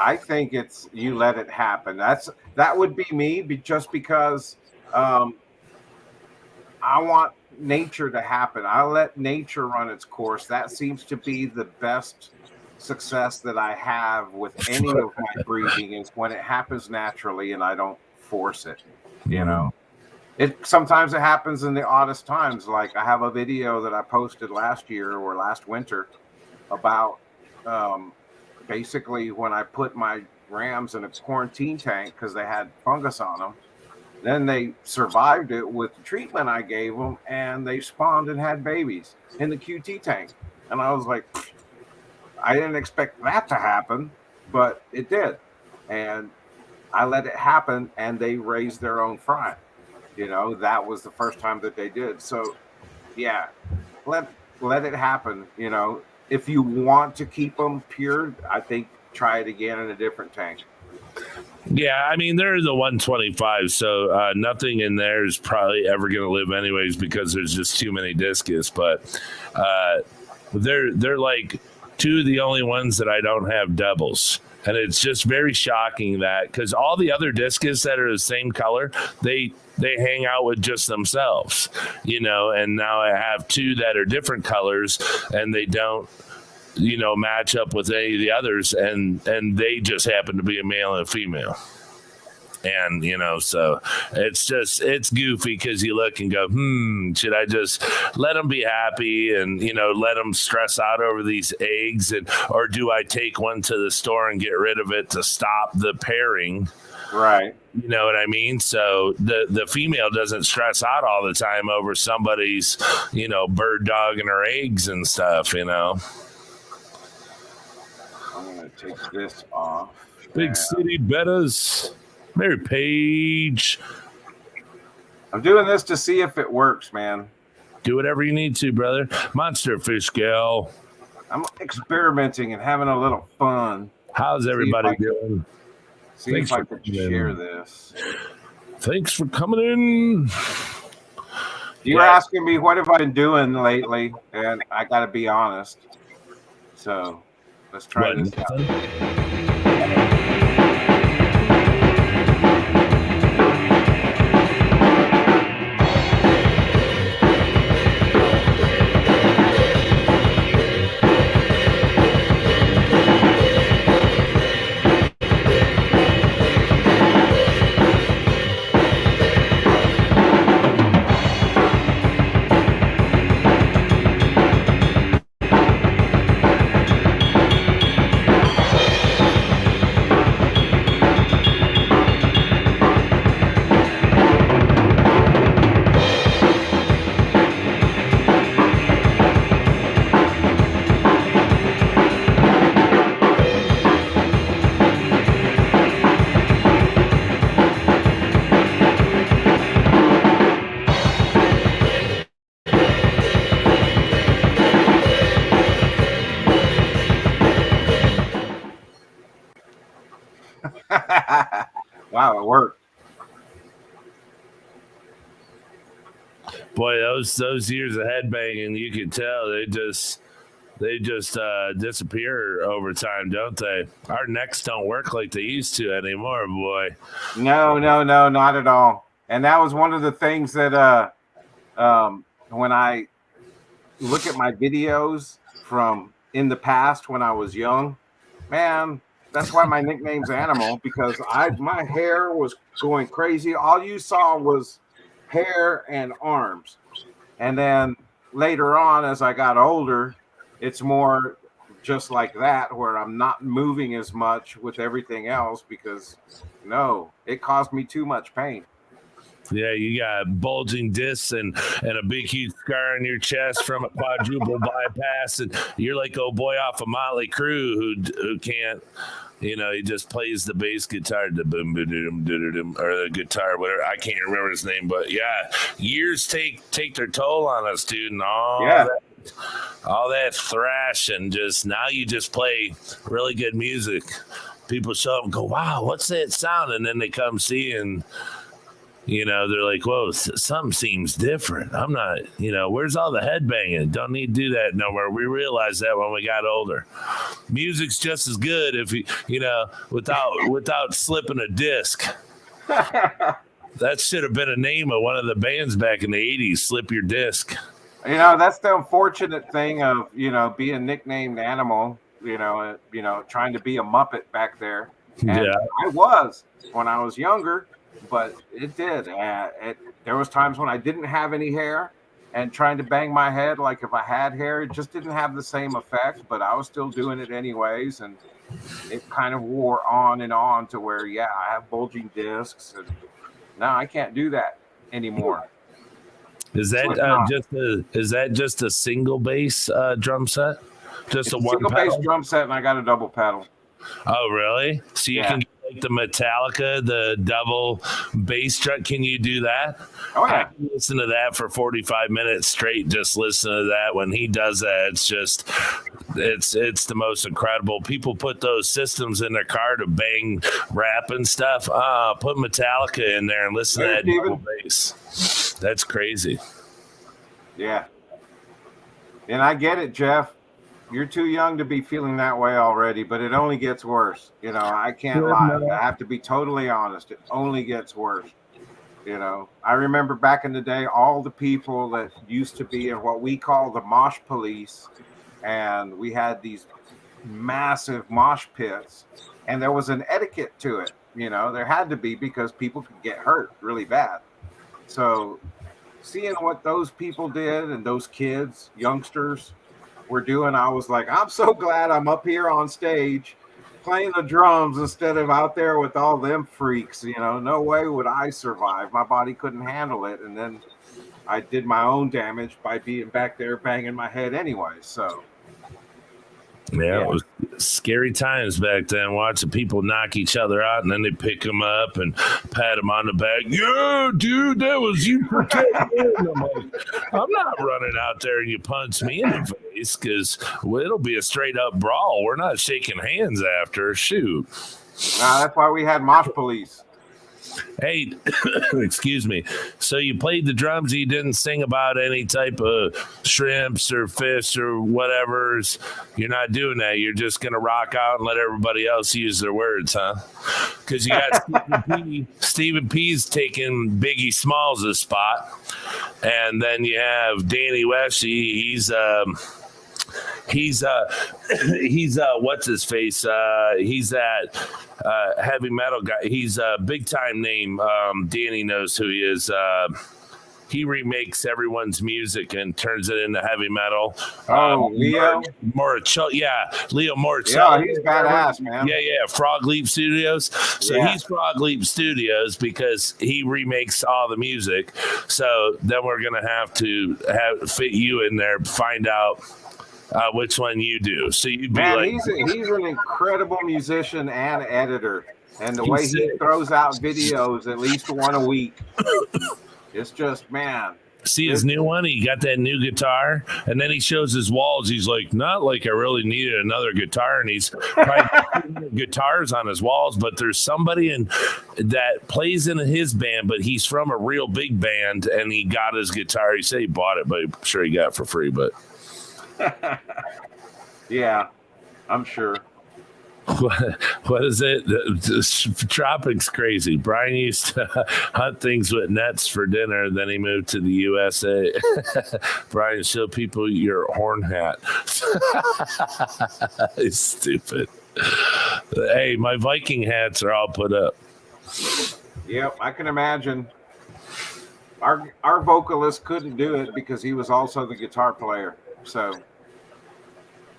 Speaker 1: I think it's you let it happen. That would be me, just because I want nature to happen. I let nature run its course. That seems to be the best success that I have with any of my breeding, is when it happens naturally and I don't force it. Sometimes it happens in the oddest times. Like, I have a video that I posted last year or last winter about basically when I put my rams in a quarantine tank because they had fungus on them. Then they survived it with the treatment I gave them, and they spawned and had babies in the QT tank. And I was like, I didn't expect that to happen, but it did. And I let it happen, and they raised their own fry. That was the first time that they did. So, yeah, let it happen. If you want to keep them pure, I think try it again in a different tank.
Speaker 2: Yeah, they're the 125, so nothing in there is probably ever going to live anyways, because there's just too many discus. But they're 2 of the only ones that I don't have doubles. And it's just very shocking that, because all the other discus that are the same color, they hang out with just themselves, and now I have 2 that are different colors, and they don't, match up with any of the others, and they just happen to be a male and a female. And, so it's goofy, because you look and go, should I just let them be happy and, let them stress out over these eggs, or do I take one to the store and get rid of it to stop the pairing?
Speaker 1: Right.
Speaker 2: You know what I mean? So the female doesn't stress out all the time over somebody's, bird dogging her eggs and stuff,
Speaker 1: I'm going to take this off.
Speaker 2: Big city bettas. Mary Page.
Speaker 1: I'm doing this to see if it works, man.
Speaker 2: Do whatever you need to, brother. Monster Fish Gal.
Speaker 1: I'm experimenting and having a little fun.
Speaker 2: How's everybody doing?
Speaker 1: See if I could share this.
Speaker 2: Thanks for coming in.
Speaker 1: You were asking me what have I been doing lately, and I got to be honest. So let's try this out. Wow, it worked.
Speaker 2: Boy, those years of headbanging, you can tell they just disappear over time, don't they? Our necks don't work like they used to anymore, boy.
Speaker 1: No, not at all. And that was one of the things that when I look at my videos from in the past when I was young, man, that's why my nickname's Animal, because my hair was going crazy. All you saw was hair and arms. And then later on, as I got older, it's more just like that, where I'm not moving as much with everything else because it caused me too much pain.
Speaker 2: Yeah, you got bulging discs and a big, huge scar on your chest from a quadruple bypass, and you're like old boy off of Motley Crue who can't, he just plays the bass guitar, the boom, boom, boom, boom, boom, or the guitar, whatever. I can't remember his name, but yeah, years take their toll on us, dude, and all that thrash, and just now you just play really good music. People show up and go, "Wow, what's that sound?" And then they come see and. They're like, whoa, something seems different. I'm not, where's all the headbanging? Don't need to do that no more. We realized that when we got older. Music's just as good if without slipping a disc. That should have been a name of one of the bands back in the 80s, Slip Your Disc.
Speaker 1: That's the unfortunate thing of, being nicknamed Animal, trying to be a Muppet back there. And I was when I was younger. But it did. There was times when I didn't have any hair and trying to bang my head like if I had hair, it just didn't have the same effect, but I was still doing it anyways. And it kind of wore on and on to where, I have bulging discs. And now I can't do that anymore.
Speaker 2: Is that just a single bass drum set? Just a one
Speaker 1: single bass drum set, and I got a double pedal.
Speaker 2: Oh, really? So you can get like the Metallica, the double bass drum. Can you do that?
Speaker 1: Oh, yeah.
Speaker 2: I can listen to that for 45 minutes straight. Just listen to that. When he does that, it's the most incredible. People put those systems in their car to bang rap and stuff. Put Metallica in there and listen to that double bass. That's crazy.
Speaker 1: Yeah. And I get it, Jeff. You're too young to be feeling that way already, but it only gets worse. I can't lie. I have to be totally honest. It only gets worse. I remember back in the day, all the people that used to be in what we call the mosh police, and we had these massive mosh pits, and there was an etiquette to it. There had to be, because people could get hurt really bad. So seeing what those people did and those kids, youngsters, were doing, I was like, I'm so glad I'm up here on stage playing the drums instead of out there with all them freaks. No way would I survive. My body couldn't handle it. And then I did my own damage by being back there banging my head anyway. So
Speaker 2: yeah, it was scary times back then, watching people knock each other out, and then they pick them up and pat them on the back. Yeah, dude, that was you. I'm not running out there and you punch me in the face, because it'll be a straight up brawl. We're not shaking hands after. Shoot.
Speaker 1: That's why we had mosh police.
Speaker 2: Hey, excuse me. So you played the drums. You didn't sing about any type of shrimps or fish or whatever's. You're not doing that. You're just gonna rock out and let everybody else use their words, huh? Because you got Stephen P. Stephen P's taking Biggie Smalls' spot, and then you have Danny West. He's what's his face? He's that heavy metal guy. He's a big time name. Danny knows who he is. He remakes everyone's music and turns it into heavy metal.
Speaker 1: Leo
Speaker 2: Moricello, Leo Moricello.
Speaker 1: Yeah, he's badass, man.
Speaker 2: Yeah, Frog Leap Studios. So
Speaker 1: Yeah.
Speaker 2: he's Frog Leap Studios because he remakes all the music. So then we're gonna have to fit you in there, find out which one you do. So you'd be like,
Speaker 1: he's an incredible musician and editor, and the way he throws out videos at least one a week, it's just, man.
Speaker 2: See his new one? He got that new guitar, and then he shows his walls. He's like, not like I really needed another guitar, and he's probably guitars on his walls. But there's somebody that plays in his band, but he's from a real big band, and he got his guitar. He said he bought it, but I'm sure he got it for free. But
Speaker 1: yeah, I'm sure.
Speaker 2: What is it? The tropic's crazy. Brian used to hunt things with nets for dinner, then he moved to the USA. Brian, show people your horn hat. It's stupid. Hey, my Viking hats are all put up.
Speaker 1: Yep, I can imagine. Our vocalist couldn't do it because he was also the guitar player, so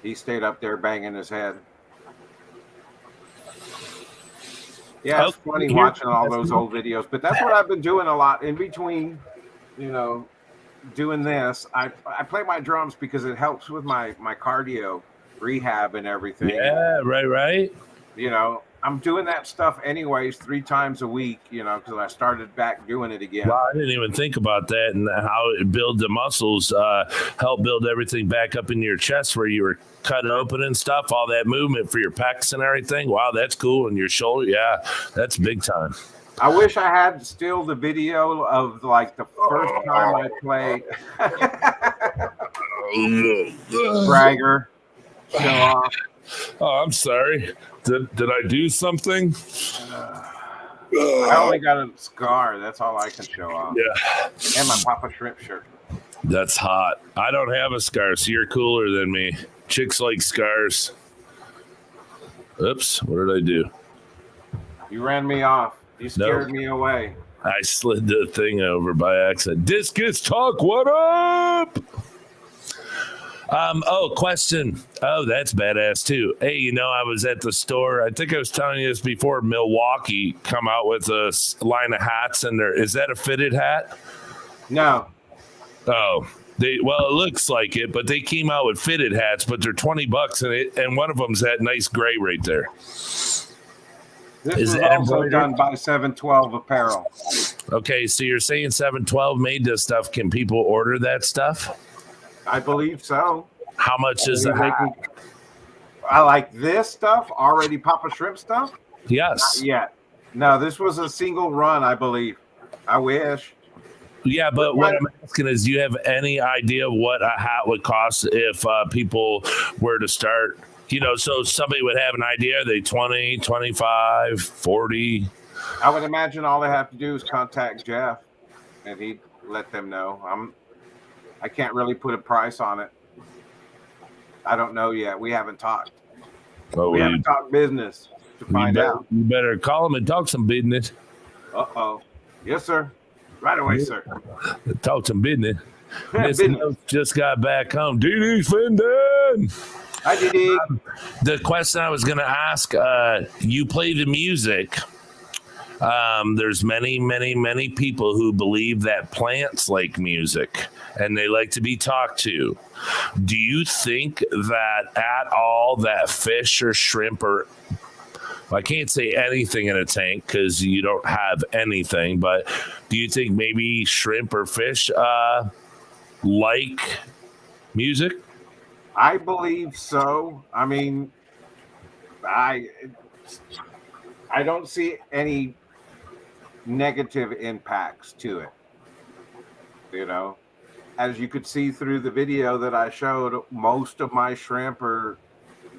Speaker 1: he stayed up there banging his head. Yeah, it's funny watching all those old videos, but that's what I've been doing a lot in between, doing this. I play my drums because it helps with my cardio rehab and everything.
Speaker 2: Yeah, right.
Speaker 1: I'm doing that stuff anyways 3 times a week, because I started back doing it again.
Speaker 2: Well, I didn't even think about that and how it builds the muscles, help build everything back up in your chest where you were cut open and stuff, all that movement for your pecs and everything. Wow, that's cool. And your shoulder, yeah, that's big time.
Speaker 1: I wish I had still the video of like the first time I played. Bragger. Show off.
Speaker 2: Oh, I'm sorry. Did I do something?
Speaker 1: I only got a scar. That's all I can show off.
Speaker 2: Yeah.
Speaker 1: And my Papa Shrimp shirt.
Speaker 2: That's hot. I don't have a scar, so you're cooler than me. Chicks like scars. Oops, what did I do?
Speaker 1: You ran me off. You scared me away.
Speaker 2: I slid the thing over by accident. Discus Talk, what up? Question. Oh, that's badass too. Hey, I was at the store. I think I was telling you this before. Milwaukee come out with a line of hats, and is that a fitted hat?
Speaker 1: No.
Speaker 2: Oh, it looks like it, but they came out with fitted hats, but they're $20, and one of them's that nice gray right there.
Speaker 1: This is also done by 712 Apparel.
Speaker 2: Okay, so you're saying 712 made this stuff. Can people order that stuff?
Speaker 1: I believe so.
Speaker 2: How much is the hat?
Speaker 1: I like this stuff, already Papa Shrimp stuff?
Speaker 2: Yes.
Speaker 1: Not yet. No, this was a single run, I believe. I wish.
Speaker 2: Yeah, but what I'm asking is, do you have any idea what a hat would cost if people were to start? So somebody would have an idea. Are they 20, 25, 40?
Speaker 1: I would imagine all they have to do is contact Jeff, and he'd let them know. I can't really put a price on it. I don't know yet. We haven't talked. We haven't talked business to find out.
Speaker 2: You better call him and talk some business.
Speaker 1: Uh-oh. Yes, sir. Right away, sir.
Speaker 2: Talk some business. Business. Just got back home. DD's Fendon.
Speaker 1: Hi, DD.
Speaker 2: The question I was going to ask, you play the music. There's many, many, many people who believe that plants like music and they like to be talked to. Do you think that at all that fish or shrimp or I can't say anything in a tank because you don't have anything, but do you think maybe shrimp or fish like music?
Speaker 1: I believe so. I mean, I don't see any negative impacts to it. You know, as you could see through the video that I showed, most of my shrimp are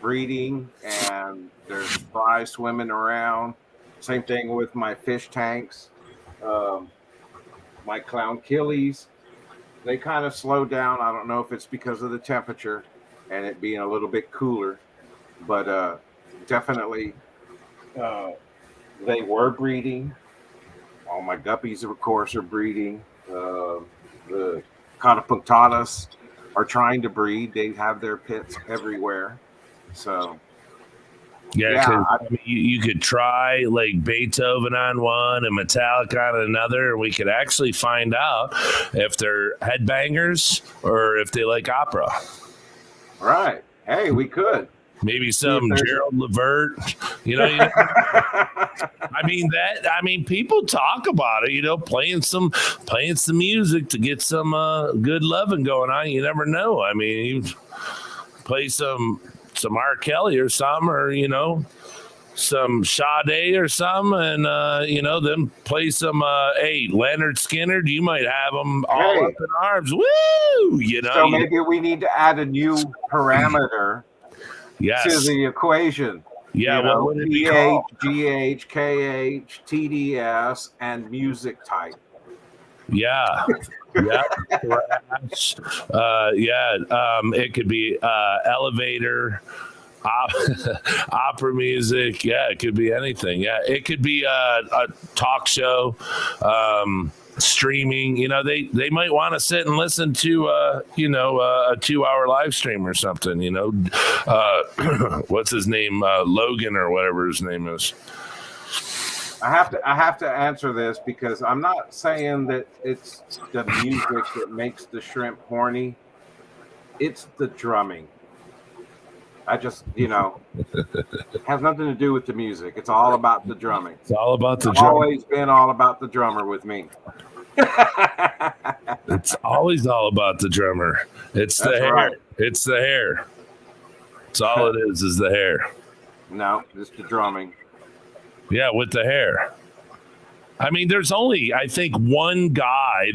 Speaker 1: breeding and there's fry swimming around. Same thing with my fish tanks. My clown killies, they kind of slowed down. I don't know if it's because of the temperature and it being a little bit cooler, but definitely they were breeding. All my guppies, of course, are breeding. The Conopunctatus are trying to breed. They have their pits everywhere. So,
Speaker 2: yeah, I mean, you could try like Beethoven on one and Metallica on another, and we could actually find out if they're headbangers or if they like opera.
Speaker 1: Right. Hey, we could.
Speaker 2: Maybe some Gerald Levert, you know. I mean, people talk about it, you know, playing some music to get some good loving going on. You never know. I mean, you play some R. Kelly or something, or, you know, some Sade or something, and you know, then play some Leonard Skinner. You might have them all up in arms. Woo! You know.
Speaker 1: So maybe we need to add a new parameter.
Speaker 2: Yes.
Speaker 1: To the equation.
Speaker 2: Yeah,
Speaker 1: you know,
Speaker 2: what would it be called?
Speaker 1: GH, KH, TDS, and music type.
Speaker 2: Yeah. Yeah. It could be elevator, opera music. Yeah, it could be anything. Yeah, it could be a talk show. Streaming, you know, they might want to sit and listen to a 2-hour live stream or something, you know. What's his name, Logan or whatever his name is.
Speaker 1: I have to answer this because I'm not saying that it's the music that makes the shrimp horny. It's the drumming. I just, you know, has nothing to do with the music. It's all about the drumming.
Speaker 2: It's all about the
Speaker 1: drummer. Always been all about the drummer with me.
Speaker 2: It's always all about the drummer. It's the hair. Right. It's the hair. It's all it is the hair.
Speaker 1: No, just the drumming.
Speaker 2: Yeah, with the hair. I mean, there's only, I think, one guy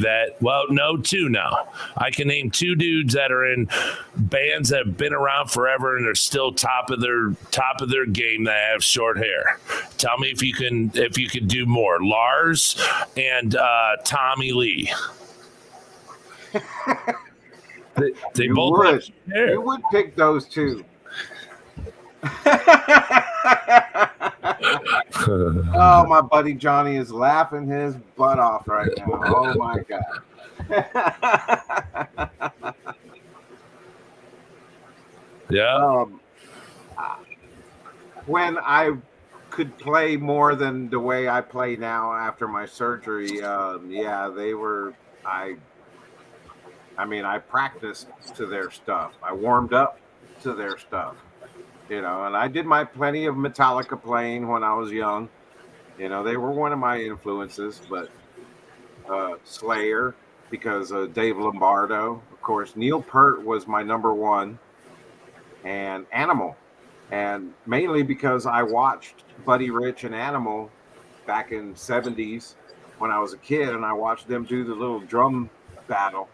Speaker 2: two now. I can name 2 dudes that are in bands that have been around forever and are still top of their game that have short hair. Tell me if you can do more. Lars and Tommy Lee. they both
Speaker 1: would. You would pick those 2. Oh, my buddy Johnny is laughing his butt off right now. Oh my God.
Speaker 2: Yeah.
Speaker 1: When I could play more than the way I play now after my surgery, they were. I practiced to their stuff. I warmed up to their stuff. You know, and I did my plenty of Metallica playing when I was young. You know, they were one of my influences, but Slayer, because of Dave Lombardo, of course. Neil Peart was my number one, and Animal. And mainly because I watched Buddy Rich and Animal back in the 70s when I was a kid, and I watched them do the little drum battle.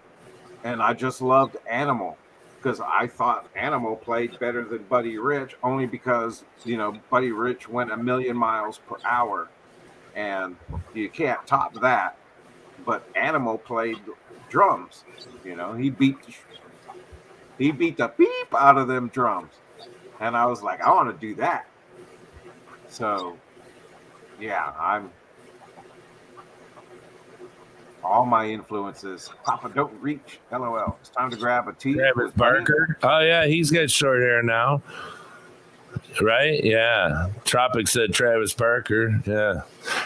Speaker 1: And I just loved Animal. Because I thought Animal played better than Buddy Rich, only because, you know, Buddy Rich went 1,000,000 miles per hour, and you can't top that. But Animal played drums. You know, he beat the beep out of them drums, and I was like, I want to do that. So, yeah, I'm. All my influences. Papa, don't reach. LOL. It's time to grab a tea.
Speaker 2: Travis Barker. Oh, yeah. He's got short hair now. Right? Yeah. Tropic said Travis Barker. Yeah.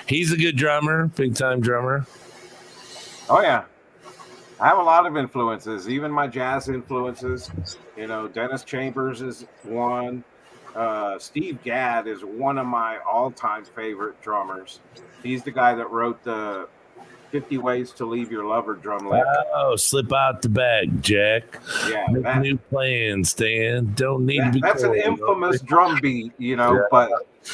Speaker 2: He's a good drummer. Big time drummer.
Speaker 1: Oh, yeah. I have a lot of influences. Even my jazz influences. You know, Dennis Chambers is one. Steve Gadd is one of my all-time favorite drummers. He's the guy that wrote the 50 Ways to Leave Your Lover drum lick.
Speaker 2: Oh, slip out the bag, Jack.
Speaker 1: Yeah.
Speaker 2: Make new plans, Dan. Don't need to be
Speaker 1: That's
Speaker 2: cold,
Speaker 1: an infamous drum beat, you know, but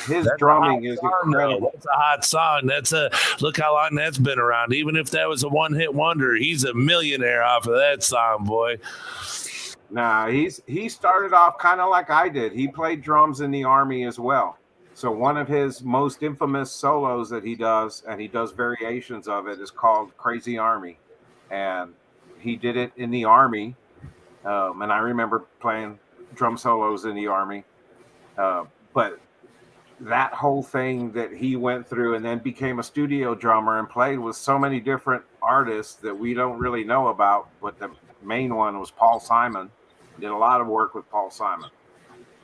Speaker 1: his drumming is incredible.
Speaker 2: That's a hot song. Look how long that's been around. Even if that was a one-hit wonder, he's a millionaire off of that song, boy.
Speaker 1: Nah, he started off kind of like I did. He played drums in the Army as well. So one of his most infamous solos that he does, and he does variations of it, is called Crazy Army. And he did it in the Army. And I remember playing drum solos in the Army. But that whole thing that he went through and then became a studio drummer and played with so many different artists that we don't really know about. But the main one was Paul Simon. Did a lot of work with Paul Simon.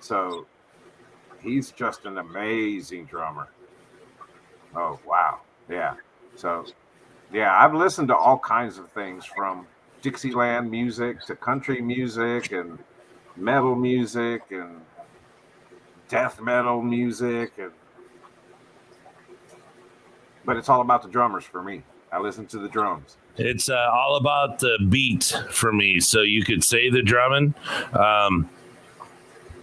Speaker 1: So he's just an amazing drummer. Oh, wow. Yeah. So, yeah, I've listened to all kinds of things from Dixieland music to country music and metal music and death metal music, but it's all about the drummers for me. I listen to the drums.
Speaker 2: It's all about the beat for me. So you could say the drumming,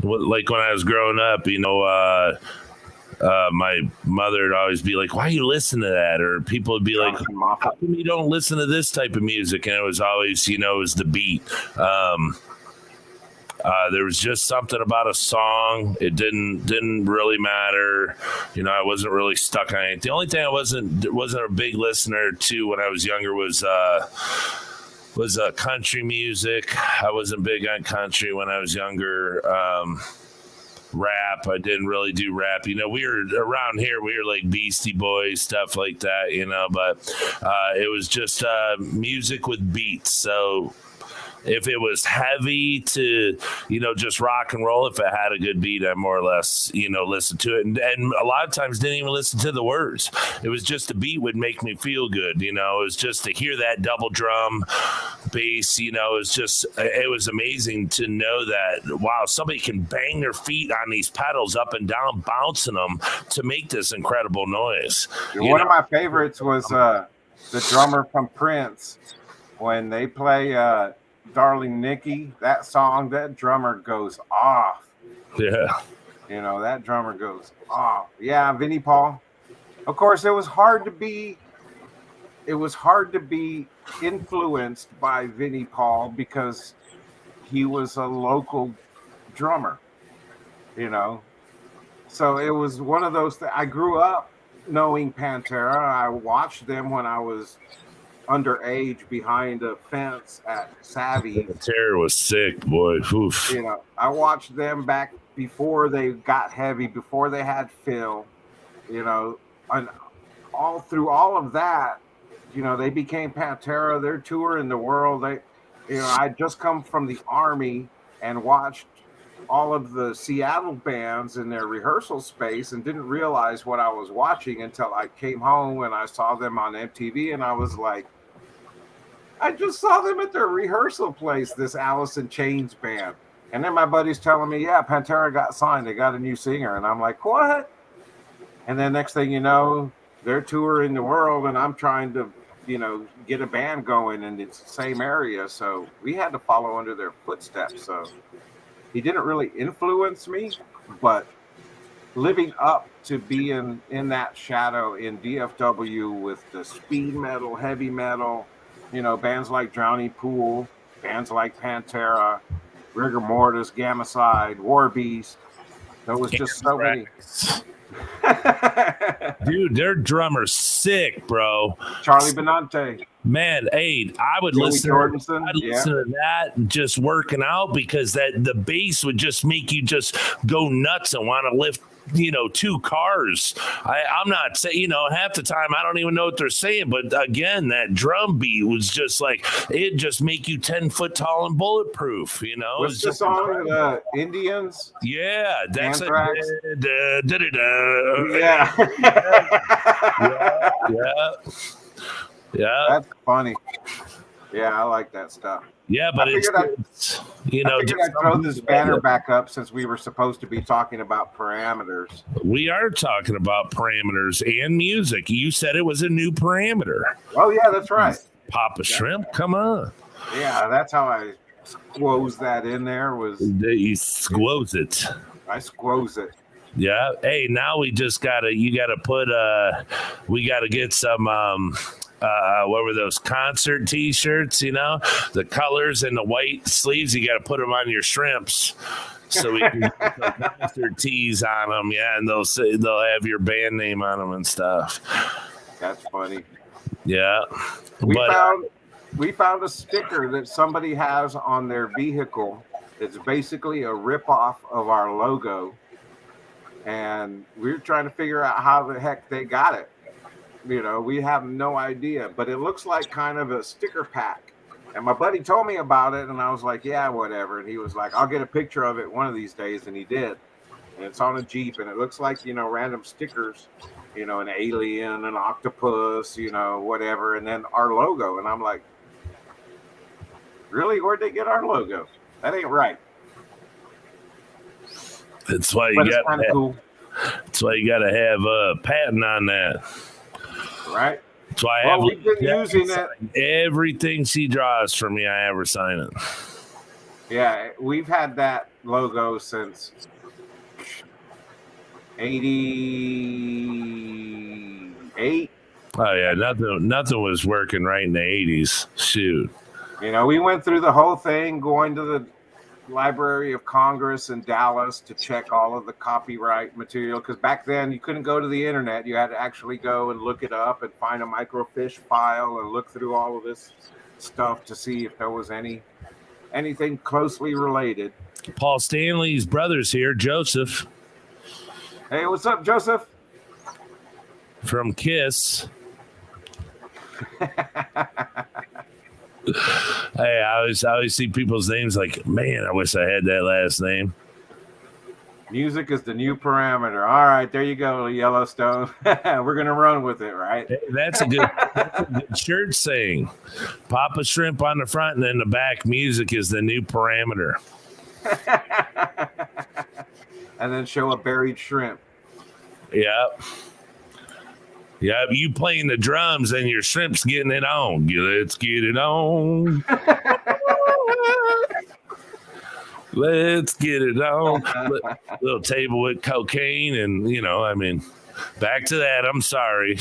Speaker 2: like when I was growing up, my mother would always be like, "Why you listen to that?" Or people would be like, "How come you don't listen to this type of music?" And it was always, it was the beat. There was just something about a song. It didn't really matter. I wasn't really stuck on it. The only thing I wasn't a big listener to when I was younger was country music. I wasn't big on country when I was younger. Rap, I didn't really do rap. We were around here, we were like Beastie Boys, stuff like that, but it was just music with beats. So if it was heavy to, just rock and roll, if it had a good beat, I more or less, listened to it. And a lot of times didn't even listen to the words. It was just the beat would make me feel good. It was just to hear that double drum bass, it was amazing to know that, wow, somebody can bang their feet on these pedals up and down, bouncing them to make this incredible noise.
Speaker 1: One of my favorites was the drummer from Prince. When they play Darling Nikki, that song, that drummer goes off.
Speaker 2: Yeah.
Speaker 1: That drummer goes off. Yeah, Vinnie Paul. Of course, it was hard to be influenced by Vinnie Paul because he was a local drummer, So it was one of those I grew up knowing Pantera. I watched them when I was underage behind a fence at Savvy.
Speaker 2: Pantera was sick, boy. Oof.
Speaker 1: I watched them back before they got heavy, before they had Phil, and through all of that, they became Pantera. Their tour in the world. I just come from the Army and watched all of the Seattle bands in their rehearsal space and didn't realize what I was watching until I came home and I saw them on MTV, and I was like, I just saw them at their rehearsal place, this Alice in Chains band. And then my buddy's telling me, yeah, Pantera got signed. They got a new singer. And I'm like, what? And then next thing you know, they're touring the world, and I'm trying to, get a band going in the same area. So we had to follow under their footsteps. So he didn't really influence me, but living up to being in that shadow in DFW with the speed metal, heavy metal, bands like Drowning Pool, bands like Pantera, Rigor Mortis, Gamicide, War Beast. There was just so many.
Speaker 2: Dude, their drummer's sick, bro.
Speaker 1: Charlie Benante.
Speaker 2: Man, hey, I would listen to that just working out, because the bass would just make you just go nuts and want to lift, 2 cars. I'm not saying, half the time I don't even know what they're saying, but again, that drum beat was just like, it just make you 10 foot tall and bulletproof,
Speaker 1: What's the song, Indians?
Speaker 2: Yeah, that's
Speaker 1: Anthrax.
Speaker 2: Yeah.
Speaker 1: That's funny. Yeah, I like that stuff.
Speaker 2: Yeah, but
Speaker 1: I figured I'd throw this banner back up since we were supposed to be talking about parameters.
Speaker 2: We are talking about parameters and music. You said it was a new parameter.
Speaker 1: Oh, yeah, that's right.
Speaker 2: Papa Shrimp, come on.
Speaker 1: Yeah, that's how I squoze that in there.
Speaker 2: You squoze it.
Speaker 1: I squoze it.
Speaker 2: Yeah. Hey, now we just you gotta put we gotta get some what were those concert t-shirts, the colors and the white sleeves, you gotta put them on your shrimps so we can get those concert tees on them. Yeah, and they'll have your band name on them and stuff.
Speaker 1: That's funny.
Speaker 2: Yeah.
Speaker 1: We found a sticker that somebody has on their vehicle. It's basically a ripoff of our logo. And we're trying to figure out how the heck they got it. We have no idea, but it looks like kind of a sticker pack. And my buddy told me about it, and I was like, yeah, whatever. And he was like, I'll get a picture of it one of these days. And he did. And it's on a Jeep, and it looks like, random stickers, an alien, an octopus, whatever. And then our logo. And I'm like, really? Where'd they get our logo? That ain't right.
Speaker 2: That's why you got cool. That's why you got to have a patent on that.
Speaker 1: Right.
Speaker 2: That's why
Speaker 1: we've been using it.
Speaker 2: Everything she draws for me, I ever sign it.
Speaker 1: Yeah, we've had that logo since 88.
Speaker 2: Oh yeah, nothing was working right in the 80s. Shoot.
Speaker 1: We went through the whole thing, going to the Library of Congress in Dallas to check all of the copyright material, because back then you couldn't go to the internet. You had to actually go and look it up and find a microfiche file and look through all of this stuff to see if there was anything closely related.
Speaker 2: Paul Stanley's brother's here, Joseph.
Speaker 1: Hey, what's up, Joseph?
Speaker 2: From KISS. Hey, I always see people's names like, man, I wish I had that last name.
Speaker 1: Music is the new parameter. All right, there you go, Yellowstone. We're gonna run with it, right?
Speaker 2: Hey, that's a good shirt saying. Pop a shrimp on the front, and then the back. Music is the new parameter.
Speaker 1: And then show a buried shrimp.
Speaker 2: Yep. Yeah, you playing the drums and your shrimp's getting it on. Let's get it on. Let's get it on. Little table with cocaine and, back to that. I'm sorry.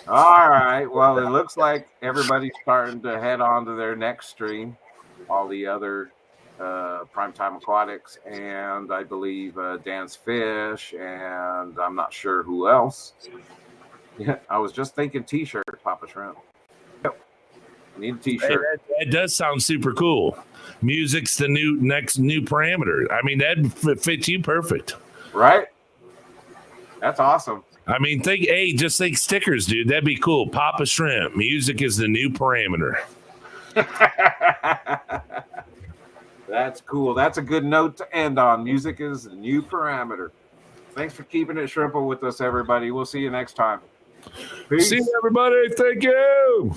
Speaker 1: All right. Well, it looks like everybody's starting to head on to their next stream. All the other Primetime Aquatics and I believe Dan's Fish and I'm not sure who else. Yeah, I was just thinking T-shirt, Papa Shrimp. Yep. Need a T-shirt.
Speaker 2: Hey, that does sound super cool. Music's the next new parameter. I mean, that fits you perfect.
Speaker 1: Right? That's awesome.
Speaker 2: I mean, just think stickers, dude. That'd be cool. Papa Shrimp. Music is the new parameter.
Speaker 1: That's cool. That's a good note to end on. Music is the new parameter. Thanks for keeping it shrimple with us, everybody. We'll see you next time.
Speaker 2: Peace. See you, everybody. Thank you.